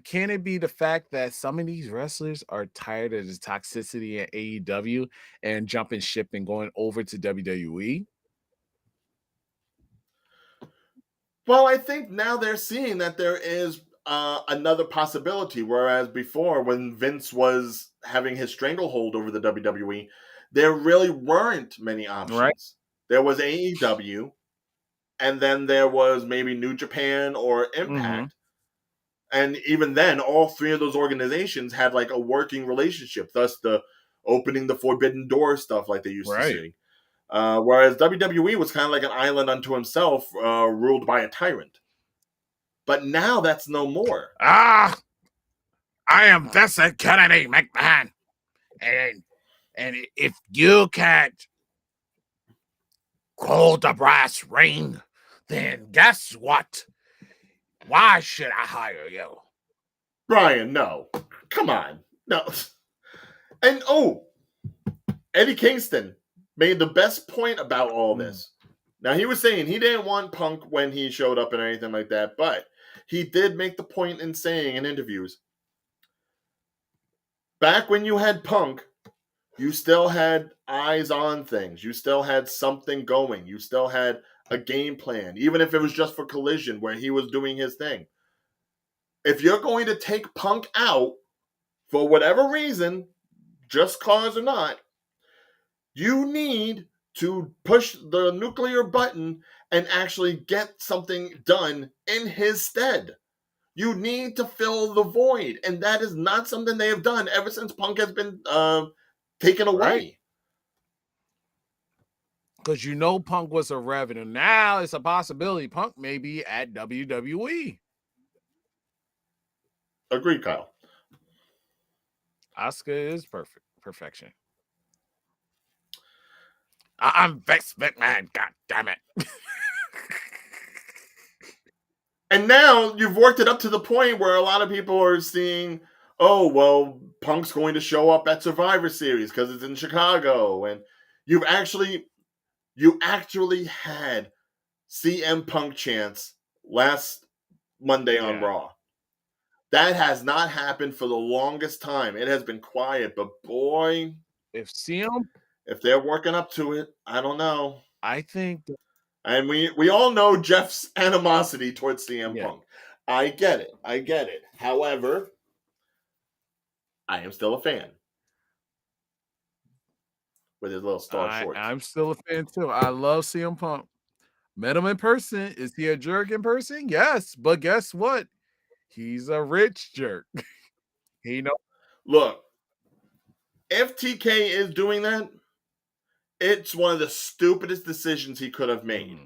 B: can it be the fact that some of these wrestlers are tired of the toxicity at AEW and jumping ship and going over to WWE?
A: Well, I think now they're seeing that there is another possibility, whereas before, when Vince was having his stranglehold over the WWE, there really weren't many options. Right. There was AEW, and then there was maybe New Japan or Impact. And even then, all 3 of those organizations had like a working relationship, thus the opening the forbidden door stuff like they used to see. Whereas WWE was kind of like an island unto himself, ruled by a tyrant. But now that's no more.
B: I am Vincent Kennedy McMahon. And if you can't hold the brass ring, then guess what? Why should I hire you?
A: Brian, no. Come on. No. And Eddie Kingston made the best point about all this. Now, he was saying he didn't want Punk when he showed up and anything like that, but he did make the point in saying in interviews, back when you had Punk, you still had eyes on things. You still had something going. You still had a game plan, even if it was just for Collision where he was doing his thing. If you're going to take Punk out for whatever reason, just cause or not, you need to push the nuclear button and actually get something done in his stead. You need to fill the void, and that is not something they have done ever since Punk has been taken away.
B: Right. Because you know Punk was a revenue. Now it's a possibility Punk may be at WWE.
A: Agreed, Kyle.
B: Asuka is perfection. I'm Vince McMahon. God damn it.
A: And now you've worked it up to the point where a lot of people are seeing, oh, well, Punk's going to show up at Survivor Series because it's in Chicago. And you actually had CM Punk chance last Monday on Raw. That has not happened for the longest time. It has been quiet, but boy,
B: if
A: they're working up to it, I don't know.
B: I think,
A: and we all know Jeff's animosity towards CM Punk. I get it. However, I am still a fan. With his little star shorts.
B: I'm still a fan too. I love CM Punk. Met him in person. Is he a jerk in person? Yes, but guess what? He's a rich jerk. He knows.
A: Look, if TK is doing that, it's one of the stupidest decisions he could have made.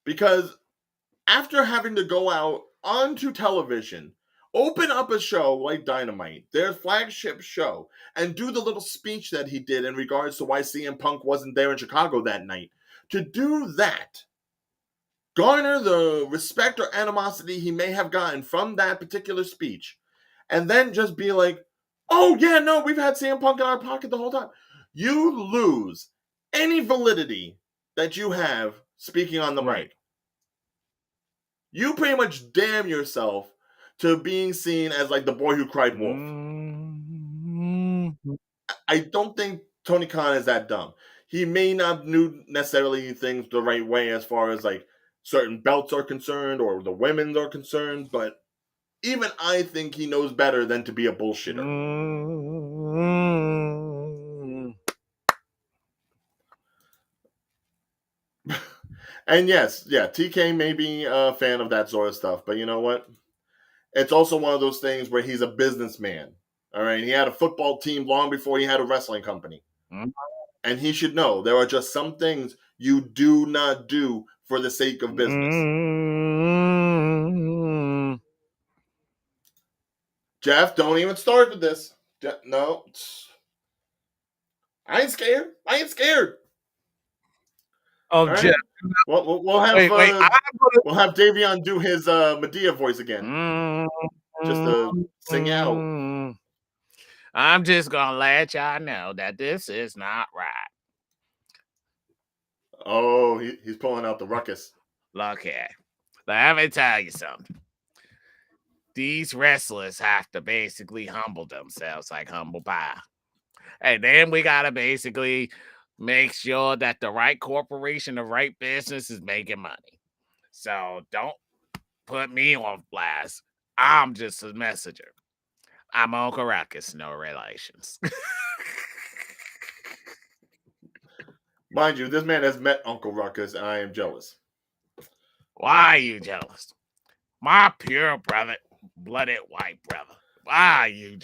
A: Because after having to go out onto television, open up a show like Dynamite, their flagship show, and do the little speech that he did in regards to why CM Punk wasn't there in Chicago that night, to do that, garner the respect or animosity he may have gotten from that particular speech, and then just be like, oh yeah, no, we've had CM Punk in our pocket the whole time. You lose any validity that you have speaking on the mic. You pretty much damn yourself to being seen as like the boy who cried wolf. I don't think Tony Khan is that dumb. He may not do necessarily things the right way as far as like certain belts are concerned or the women's are concerned, but even I think he knows better than to be a bullshitter. And yes, TK may be a fan of that sort of stuff, but you know what? It's also one of those things where he's a businessman. All right, he had a football team long before he had a wrestling company. And he should know there are just some things you do not do for the sake of business. Jeff, don't even start with this. No. I ain't scared.
B: Oh, right? Jeff.
A: We'll have we'll have Davion do his Medea voice again. Just to sing out.
B: I'm just gonna let y'all know that this is not right.
A: Oh, he's pulling out the ruckus.
B: Look here. Let me tell you something. These wrestlers have to basically humble themselves like humble pie. And then we gotta basically make sure that the right corporation, the right business is making money. So don't put me on blast. I'm just a messenger. I'm Uncle Ruckus, no relations.
A: Mind you, this man has met Uncle Ruckus, and I am jealous.
B: Why are you jealous? My pure brother, blooded white brother. Why are you?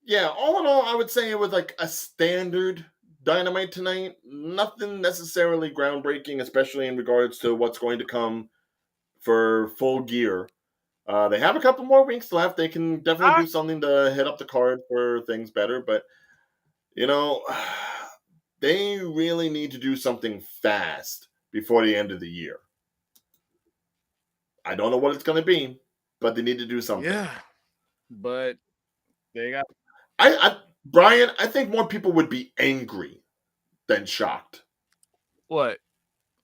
A: Yeah, all in all, I would say it was like a standard Dynamite tonight. Nothing necessarily groundbreaking, especially in regards to what's going to come for Full Gear. They have a couple more weeks left. They can definitely do something to hit up the card for things better. But, you know, they really need to do something fast before the end of the year. I don't know what it's going to be, but they need to do something.
B: Yeah, but they got...
A: Brian, I think more people would be angry than shocked.
B: What?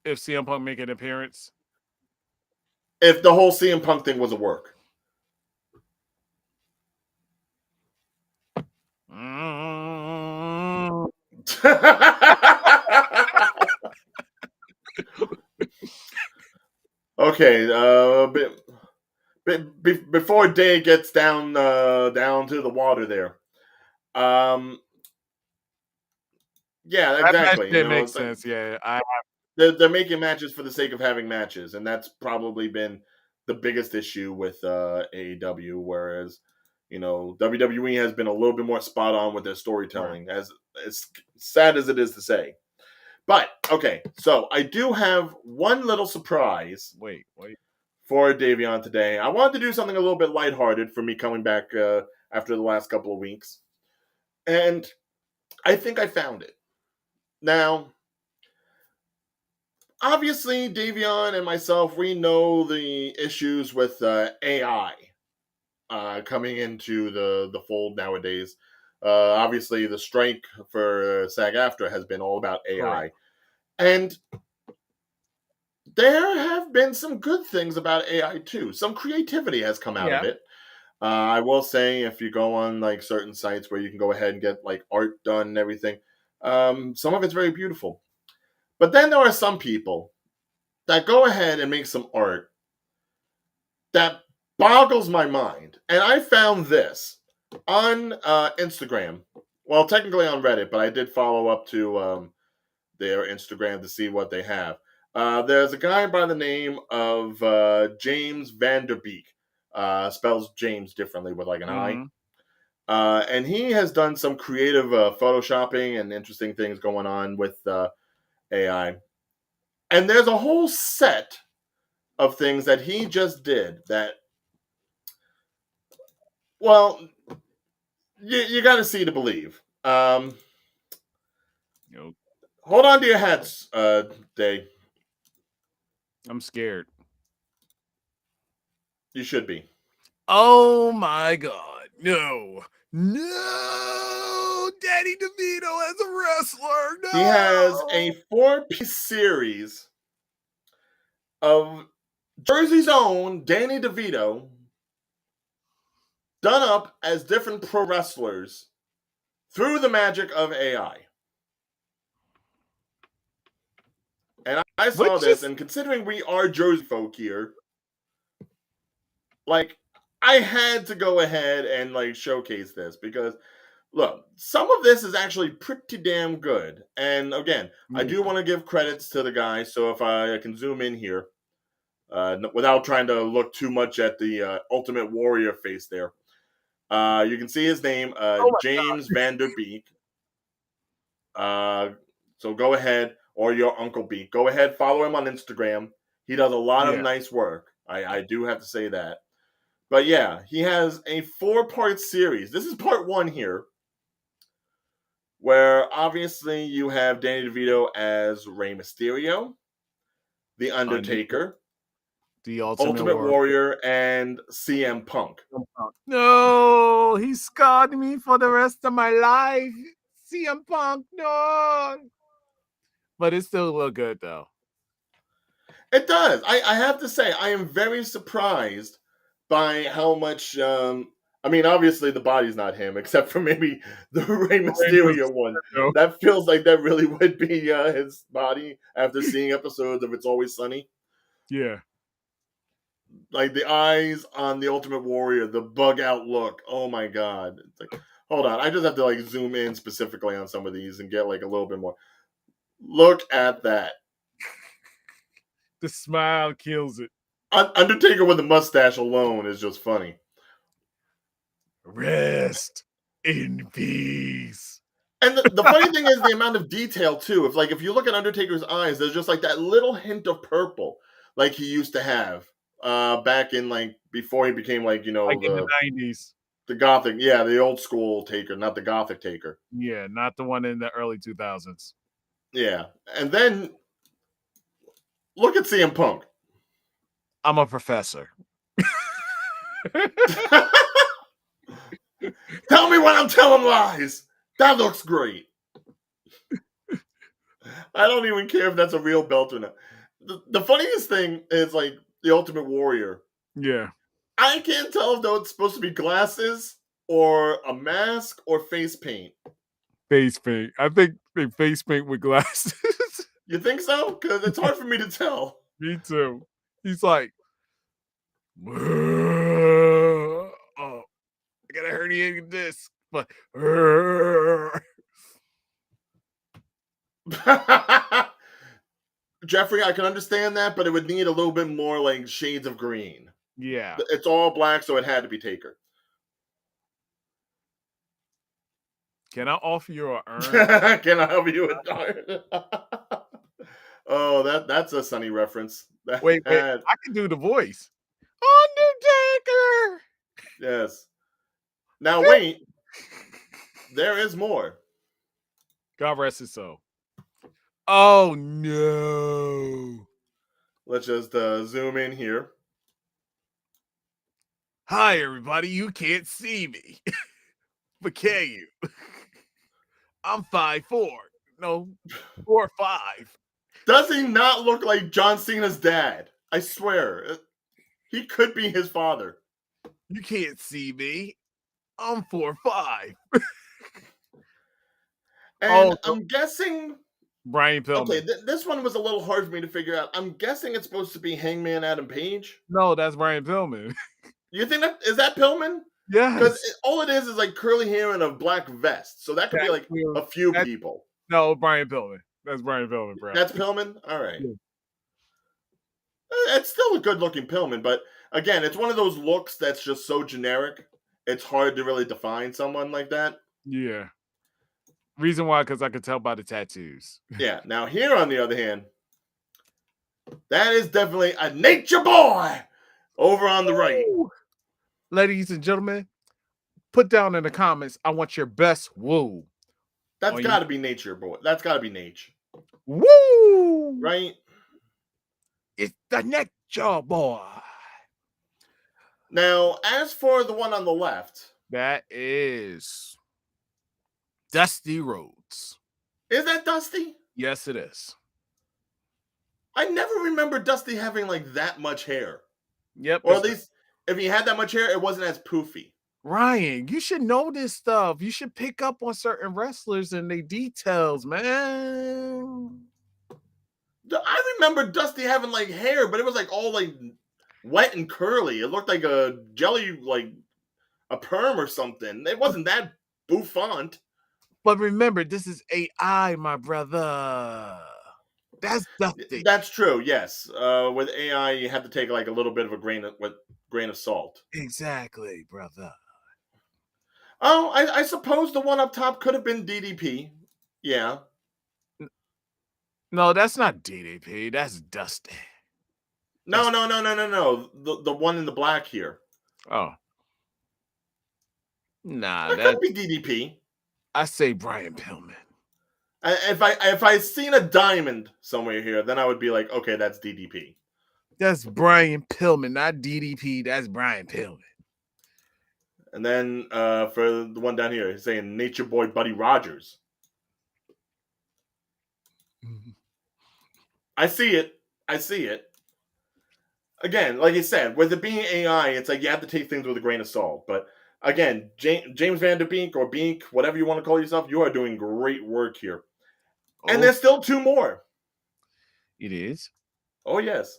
B: If CM Punk make an appearance,
A: if the whole CM Punk thing was a work. Okay, before Day gets down to the water there. Yeah,
B: that match
A: exactly.
B: did make sense. Yeah,
A: they're making matches for the sake of having matches, and that's probably been the biggest issue with AEW. Whereas, WWE has been a little bit more spot on with their storytelling, as sad as it is to say. But okay, so I do have one little surprise.
B: Wait.
A: For Davion today, I wanted to do something a little bit lighthearted for me coming back after the last couple of weeks, and I think I found it. Now, obviously, Davion and myself, we know the issues with AI coming into the fold nowadays. Obviously, the strike for SAG-AFTRA has been all about AI.
B: Correct.
A: And there have been some good things about AI too. Some creativity has come out of it. I will say, if you go on like certain sites where you can go ahead and get like art done and everything, some of it's very beautiful. But then there are some people that go ahead and make some art that boggles my mind. And I found this on Instagram. Well, technically on Reddit, but I did follow up to their Instagram to see what they have. There's a guy by the name of James Vanderbeek. Spells James differently with like an I. And he has done some creative photoshopping and interesting things going on with AI. And there's a whole set of things that he just did that, well, you got to see to believe. Hold on to your hats, Day.
B: I'm scared.
A: You should be.
B: Oh my God. No. Danny DeVito as a wrestler. No.
A: He has a 4-piece series of Jersey's own Danny DeVito done up as different pro wrestlers through the magic of AI. And I saw this, and considering we are Jersey folk here, like, I had to go ahead and like showcase this because look, some of this is actually pretty damn good. And again, I do want to give credits to the guy. So if I can zoom in here, without trying to look too much at the Ultimate Warrior face there, you can see his name, James Vanderbeek. So go ahead, or your Uncle Beak. Go ahead, follow him on Instagram. He does a lot of nice work. I do have to say that. But yeah, he has a 4-part series. This is part 1 here, where obviously you have Danny DeVito as Rey Mysterio, The Undertaker,
B: the
A: Ultimate Warrior, and CM Punk.
B: No, he scarred me for the rest of my life. CM Punk, no. But it still look good though.
A: It does. I have to say, I am very surprised by how much. I mean, obviously the body's not him, except for maybe the Rey Mysterio one. That feels like that really would be his body after seeing episodes of It's Always Sunny.
B: Yeah.
A: Like the eyes on the Ultimate Warrior, the bug out look. Oh my God. It's like, hold on. I just have to like zoom in specifically on some of these and get like a little bit more. Look at that.
B: The smile kills it.
A: Undertaker with a mustache alone is just funny.
B: Rest in peace.
A: And the funny thing is the amount of detail too. If you look at Undertaker's eyes, there's just like that little hint of purple, like he used to have back in like before he became like
B: in the 90s.
A: The Gothic, yeah, the old school Taker, not the Gothic Taker.
B: Yeah, not the one in the early 2000s.
A: Yeah, and then look at CM Punk.
B: I'm a professor.
A: Tell me when I'm telling lies. That looks great. I don't even care if that's a real belt or not. The funniest thing is like the Ultimate Warrior.
B: Yeah.
A: I can't tell if though it's supposed to be glasses or a mask or face paint.
B: Face paint. I think they face paint with glasses.
A: You think so? Because it's hard for me to tell.
B: Me too. He's like, oh, I got a herniated disc, but
A: Jeffrey, I can understand that, but it would need a little bit more like shades of green.
B: yeah.
A: It's all black, so it had to be Taker.
B: Can I offer you an urn?
A: Can I help you with that? Oh, that's a Sunny reference.
B: Wait, I can do the voice. Undertaker.
A: Yes. Now wait, there is more.
B: God rest his soul. Oh no.
A: Let's just zoom in here.
B: Hi everybody, you can't see me. But can you? I'm 5'4". No, 4'5".
A: Does he not look like John Cena's dad? I swear. He could be his father.
B: You can't see me. I'm 4'5".
A: And I'm guessing
B: Brian Pillman.
A: Okay, this one was a little hard for me to figure out. I'm guessing it's supposed to be Hangman Adam Page.
B: No, that's Brian Pillman.
A: You think is that Pillman?
B: Yes.
A: Because all it is like curly hair and a black vest. So that could be like a few people.
B: No, Brian Pillman. That's Brian Pillman, bro.
A: That's Pillman? All right.
B: Yeah.
A: It's still a good looking Pillman, but again, it's one of those looks that's just so generic. It's hard to really define someone like that.
B: Yeah. Reason why, because I could tell by the tattoos.
A: Yeah. Now here, on the other hand, that is definitely a nature boy over on the right.
B: Ladies and gentlemen, put down in the comments, I want your best woo.
A: That's got to be nature boy. That's got to be nature.
B: Woo!
A: Right?
B: It's the nature boy.
A: Now, as for the one on the left,
B: that is Dusty Rhodes.
A: Is that Dusty?
B: Yes, it is.
A: I never remember Dusty having like that much hair.
B: Yep.
A: Or at least if he had that much hair, it wasn't as poofy.
B: Ryan, you should know this stuff. You should pick up on certain wrestlers and their details, man.
A: I remember Dusty having like hair, but it was like all like wet and curly. It looked like a jelly, like a perm or something. It wasn't that bouffant.
B: But remember, this is AI, my brother. That's Dusty.
A: That's true. Yes, with AI, you have to take like a little bit of a grain of salt.
B: Exactly, brother.
A: Oh, I suppose the one up top could have been DDP. Yeah.
B: No, that's not DDP. That's Dusty.
A: No. The one in the black here.
B: Oh. Nah,
A: that could be DDP.
B: I say Brian Pillman.
A: If I seen a diamond somewhere here, then I would be like, okay, that's DDP.
B: That's Brian Pillman, not DDP. That's Brian Pillman.
A: And then for the one down here, he's saying Nature Boy Buddy Rogers.
B: Mm-hmm.
A: I see it. Again, like you said, with it being AI, it's like you have to take things with a grain of salt. But again, James Van Der Beek or Beek, whatever you want to call yourself, you are doing great work here. And there's still two more.
B: It is?
A: Oh, yes.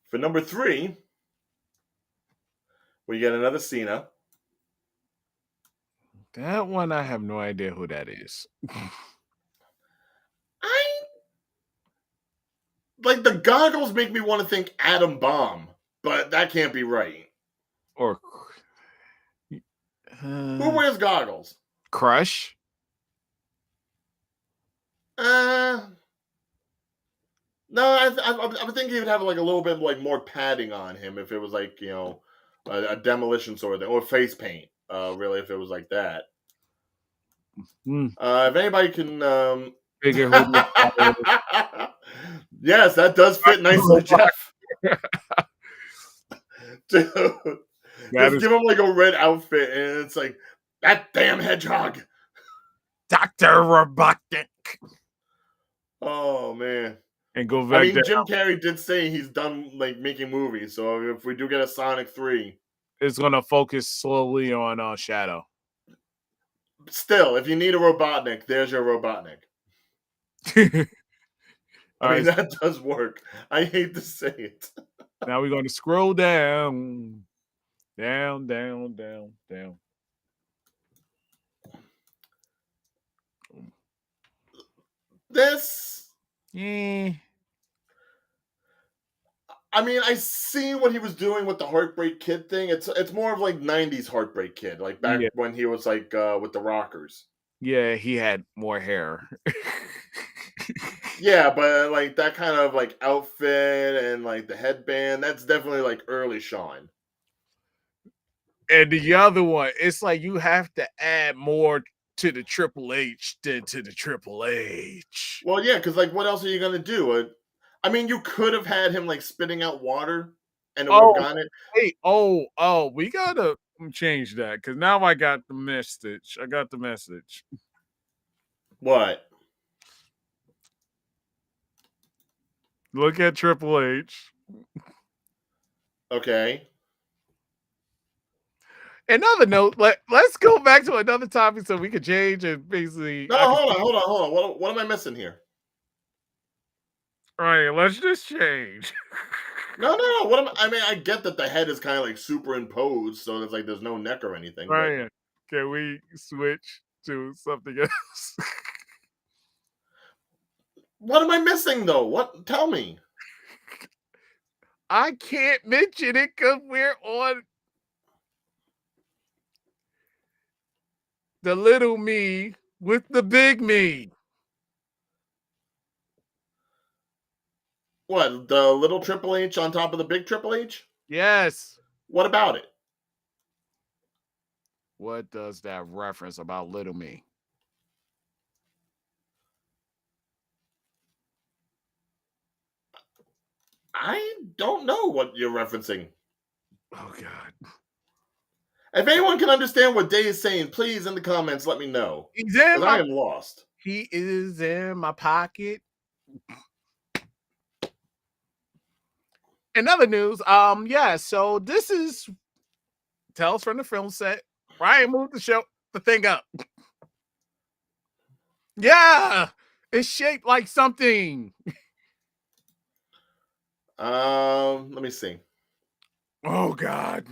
A: For number 3, we get another Cena.
B: That one, I have no idea who that is.
A: Like, the goggles make me want to think Adam Bomb, but that can't be right.
B: Or
A: who wears goggles?
B: Crush?
A: No, I would think he would have like a little bit like more padding on him if it was like, you know, a demolition sort of thing, or face paint. Really, if it was like that. If anybody can figure who yes, that does fit nicely, Jeff. Dude, just give him like a red outfit, and it's like that damn hedgehog,
B: Dr. Robotnik.
A: Oh man,
B: and go
A: I
B: back
A: mean,
B: down.
A: Jim Carrey did say he's done like making movies, so if we do get a Sonic 3,
B: It's gonna focus slowly on Shadow.
A: still, if you need a Robotnik, there's your Robotnik. I
B: All
A: mean,
B: right,
A: that does work. I hate to say it.
B: now we're gonna scroll down, down, down, down, down.
A: This,
B: Yeah,
A: I mean, I see what he was doing with the Heartbreak Kid thing. It's more of like '90s Heartbreak Kid, like back
B: yeah,
A: when he was like with the Rockers.
B: yeah. He had more hair.
A: Yeah, but like that kind of like outfit and like the headband, that's definitely like early Sean.
B: And the other one, it's like you have to add more to the Triple H than to the Triple H.
A: Well, yeah, because like, what else are you gonna do? I mean, you could have had him like spitting out water, and it would have
B: Oh,
A: gotten it.
B: hey, oh, we gotta change that because now I got the message. I got the message.
A: What?
B: Look at Triple H.
A: Okay.
B: Another note, let's go back to another topic so we can change and basically
A: No,
B: I can
A: hold on. What am I missing here?
B: all right, let's just change.
A: No. What am I mean? I get that the head is kind of like superimposed, so it's like there's no neck or anything. But
B: Ryan, can we switch to something else?
A: what am I missing though? What? Tell me.
B: I can't mention it because we're on the little me with the big me.
A: What? The little Triple H on top of the big Triple H?
B: Yes.
A: What about it?
B: What does that reference about little me?
A: I don't know what you're referencing.
B: Oh God.
A: If anyone can understand what Day is saying, please in the comments let me know.
B: He's in
A: Because I
B: my
A: am lost.
B: he is in my pocket. In other news, yeah, so this is Tales from the Film Set. Ryan moved the thing up. Yeah, it's shaped like something.
A: Let me see.
B: Oh God.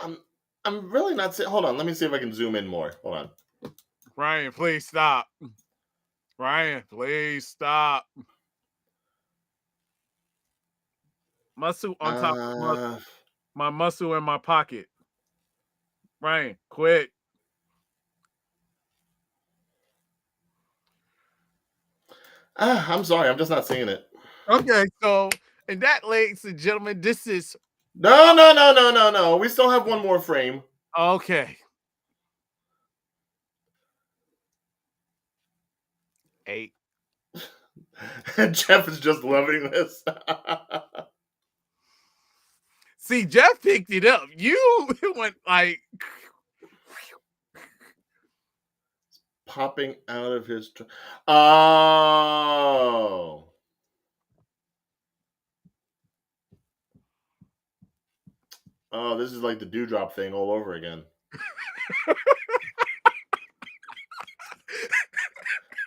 A: I'm, I'm really not saying. Hold on, let me see if I can zoom in more. Hold on.
B: Ryan, please stop. Ryan, please stop. Muscle on top of
A: Uh,
B: muscle. My muscle in my pocket. Ryan, quit.
A: I'm sorry, I'm just not seeing it.
B: Okay, so and that, ladies and gentlemen, this is
A: No. We still have one more frame.
B: okay. 8.
A: Jeff is just loving this.
B: See, Jeff picked it up. You went like
A: Popping out of his. Oh. Oh, this is like the dewdrop thing all over again.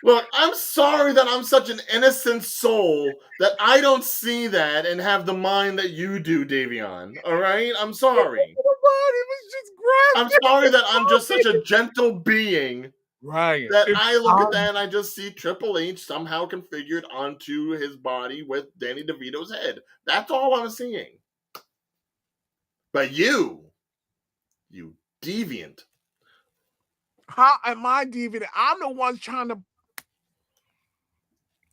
A: Look, I'm sorry that I'm such an innocent soul that I don't see that and have the mind that you do, Davion. All right? I'm sorry.
B: it was just
A: I'm
B: graphic.
A: sorry that I'm just such a gentle being
B: Ryan,
A: that
B: if
A: I look at that and I just see Triple H somehow configured onto his body with Danny DeVito's head. That's all I'm seeing. But you deviant.
B: how am I deviant? I'm the one trying to.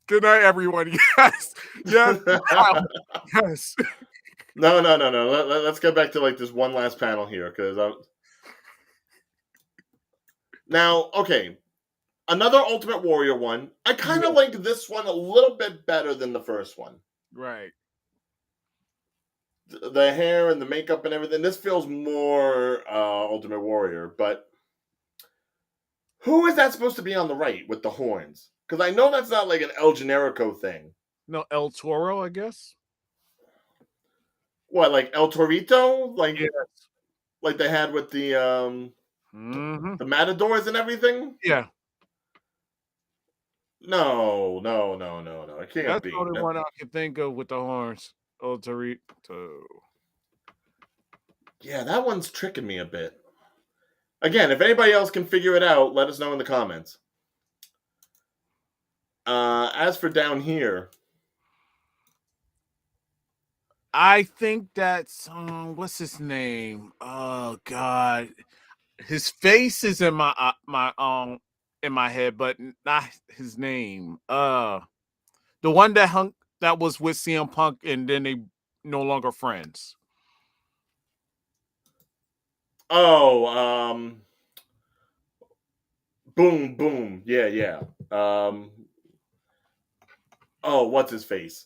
B: Good night, everyone. Yes, yes, wow. Yes.
A: No. Let's get back to like this one last panel here because now, okay, another Ultimate Warrior one. I kind of like this one a little bit better than the first one.
B: Right.
A: The hair and the makeup and everything. This feels more Ultimate Warrior, but who is that supposed to be on the right with the horns? Because I know that's not like an El Generico thing.
B: No, El Toro, I guess.
A: What, like El Torito?
B: Yes.
A: Like they had with
B: Mm-hmm.
A: the Matadors and everything?
B: Yeah.
A: No, no, no, no, no. It can't
B: That's the
A: be.
B: only one I can think of with the horns. El Torito.
A: Yeah, that one's tricking me a bit. Again, if anybody else can figure it out, let us know in the comments. As for down here,
B: I think that's what's his name? Oh God, his face is in my head, but not his name. The one that was with CM Punk, and then they no longer friends.
A: oh, boom, boom, yeah, yeah. Oh, what's his face?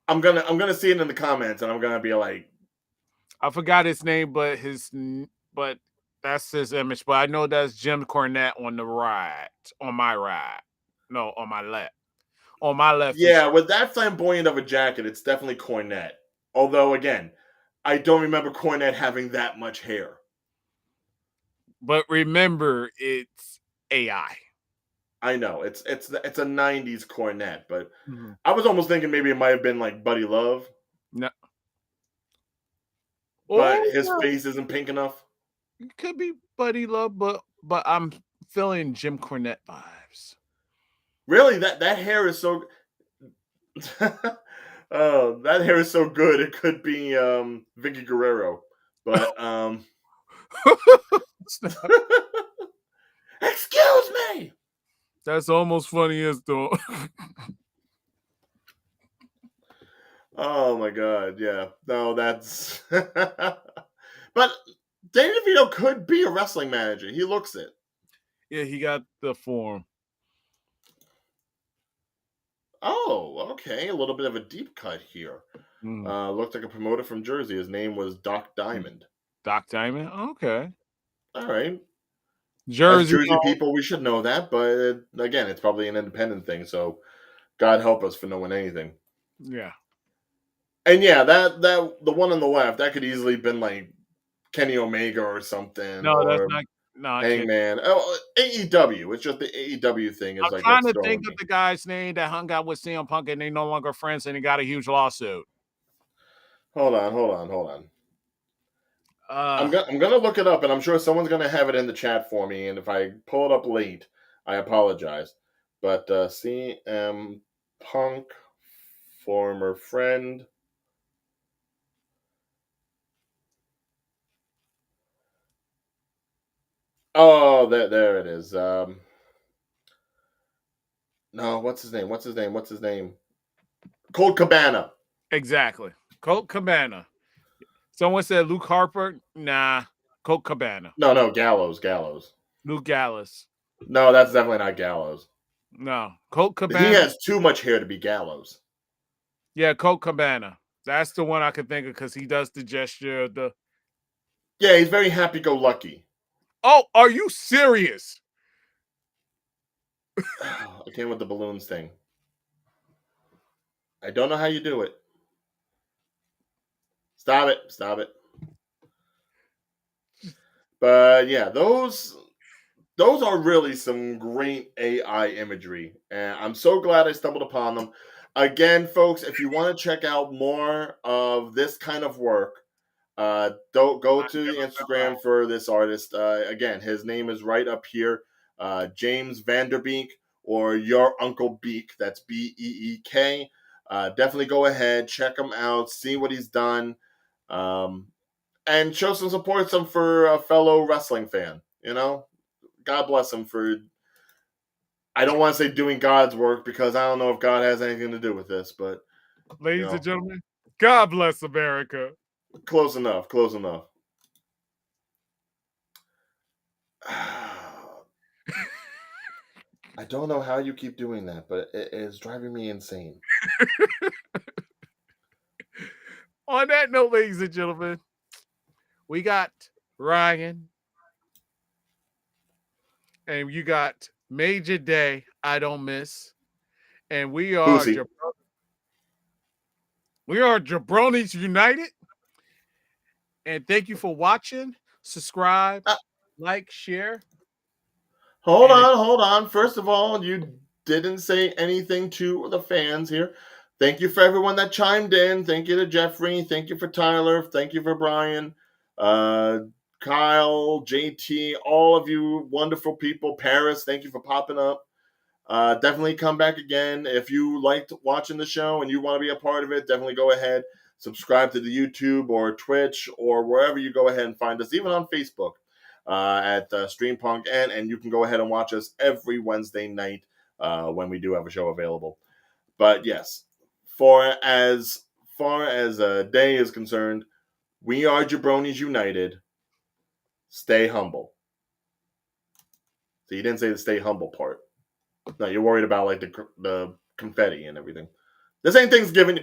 A: I'm gonna see it in the comments, and I'm gonna be like,
B: I forgot his name, but that's his image. But I know that's Jim Cornette on the right, on my right. No, on my left. On my left is,
A: yeah, with that flamboyant of a jacket, it's definitely Cornette. Although, again, I don't remember Cornette having that much hair.
B: but remember, it's AI.
A: I know it's a '90s Cornette, but
B: Mm-hmm.
A: I was almost thinking maybe it might have been like Buddy Love,
B: No.
A: but
B: Oh,
A: his
B: yeah.
A: face isn't pink enough.
B: It could be Buddy Love, but I'm feeling Jim Cornette vibes.
A: Really, that hair is so. Oh, that hair is so good. It could be Vicky Guerrero, but excuse me.
B: That's almost funny as though.
A: Oh my god, yeah. No, that's. But Danny DeVito could be a wrestling manager. He looks it.
B: Yeah, he got the form.
A: Oh, okay. A little bit of a deep cut here.
B: Mm.
A: Looked like a promoter from Jersey. His name was Doc Diamond.
B: Doc Diamond. Okay.
A: All right. As
B: Jersey.
A: Jersey people, we should know that, but again, it's probably an independent thing. So, God help us for knowing anything.
B: Yeah.
A: And yeah, that the one on the left that could easily been like Kenny Omega or something,
B: No, that's
A: or
B: not Ken.
A: Hangman. Oh, AEW. It's just the AEW thing is
B: I'm
A: like
B: trying
A: what's
B: to
A: throwing
B: think of
A: me.
B: the guy's name that hung out with CM Punk and they no longer friends and he got a huge lawsuit.
A: Hold on, hold on, hold on.
B: Uh
A: I'm gonna look it up, and I'm sure someone's gonna have it in the chat for me. And if I pull it up late, I apologize. But CM Punk, former friend. Oh, there it is. No, what's his name? What's his name? What's his name? Cold Cabana.
B: exactly. Colt Cabana. Someone said Luke Harper. Nah. Colt Cabana.
A: No, no, Gallows, Gallows.
B: Luke Gallus.
A: No, that's definitely not Gallows.
B: No. Colt
A: He
B: Cabana.
A: has too much hair to be Gallows.
B: Yeah, Colt Cabana. That's the one I can think of because he does the gesture.
A: Yeah, he's very happy-go-lucky.
B: Oh, are you serious?
A: Again with the balloons thing. I don't know how you do it. Stop it. Stop it. But yeah, those are really some great AI imagery, and I'm so glad I stumbled upon them. Again, folks, if you want to check out more of this kind of work, don't go to the Instagram for this artist. Again, his name is right up here, James Vanderbeek, or Your Uncle Beak. That's Beek. Definitely go ahead, check him out, see what he's done. And show some support some for a fellow wrestling fan. You know, God bless him for. I don't want to say doing God's work because I don't know if God has anything to do with this, but
B: Ladies and gentlemen, God bless America.
A: Close enough. Close enough. I don't know how you keep doing that, but it is driving me insane.
B: On that note, ladies and gentlemen, we got Ryan and you got Major Day. I don't miss. And we are
A: Pussy.
B: Jabronis United. And thank you for watching. Subscribe,
A: Uh,
B: like, share.
A: hold
B: And
A: on, hold on. First of all, you didn't say anything to the fans here. Thank you for everyone that chimed in. Thank you to Jeffrey. Thank you for Tyler. Thank you for Brian, uh, Kyle, JT, all of you wonderful people. Paris, thank you for popping up. Definitely come back again. If you liked watching the show and you want to be a part of it, definitely go ahead. Subscribe to the YouTube or Twitch or wherever you go ahead and find us, even on Facebook at Streampunk. And you can go ahead and watch us every Wednesday night when we do have a show available. But yes, for as far as a day is concerned, we are Jabronis United. Stay humble. So you didn't say the stay humble part. No, you're worried about like the confetti and everything. This ain't Thanksgiving.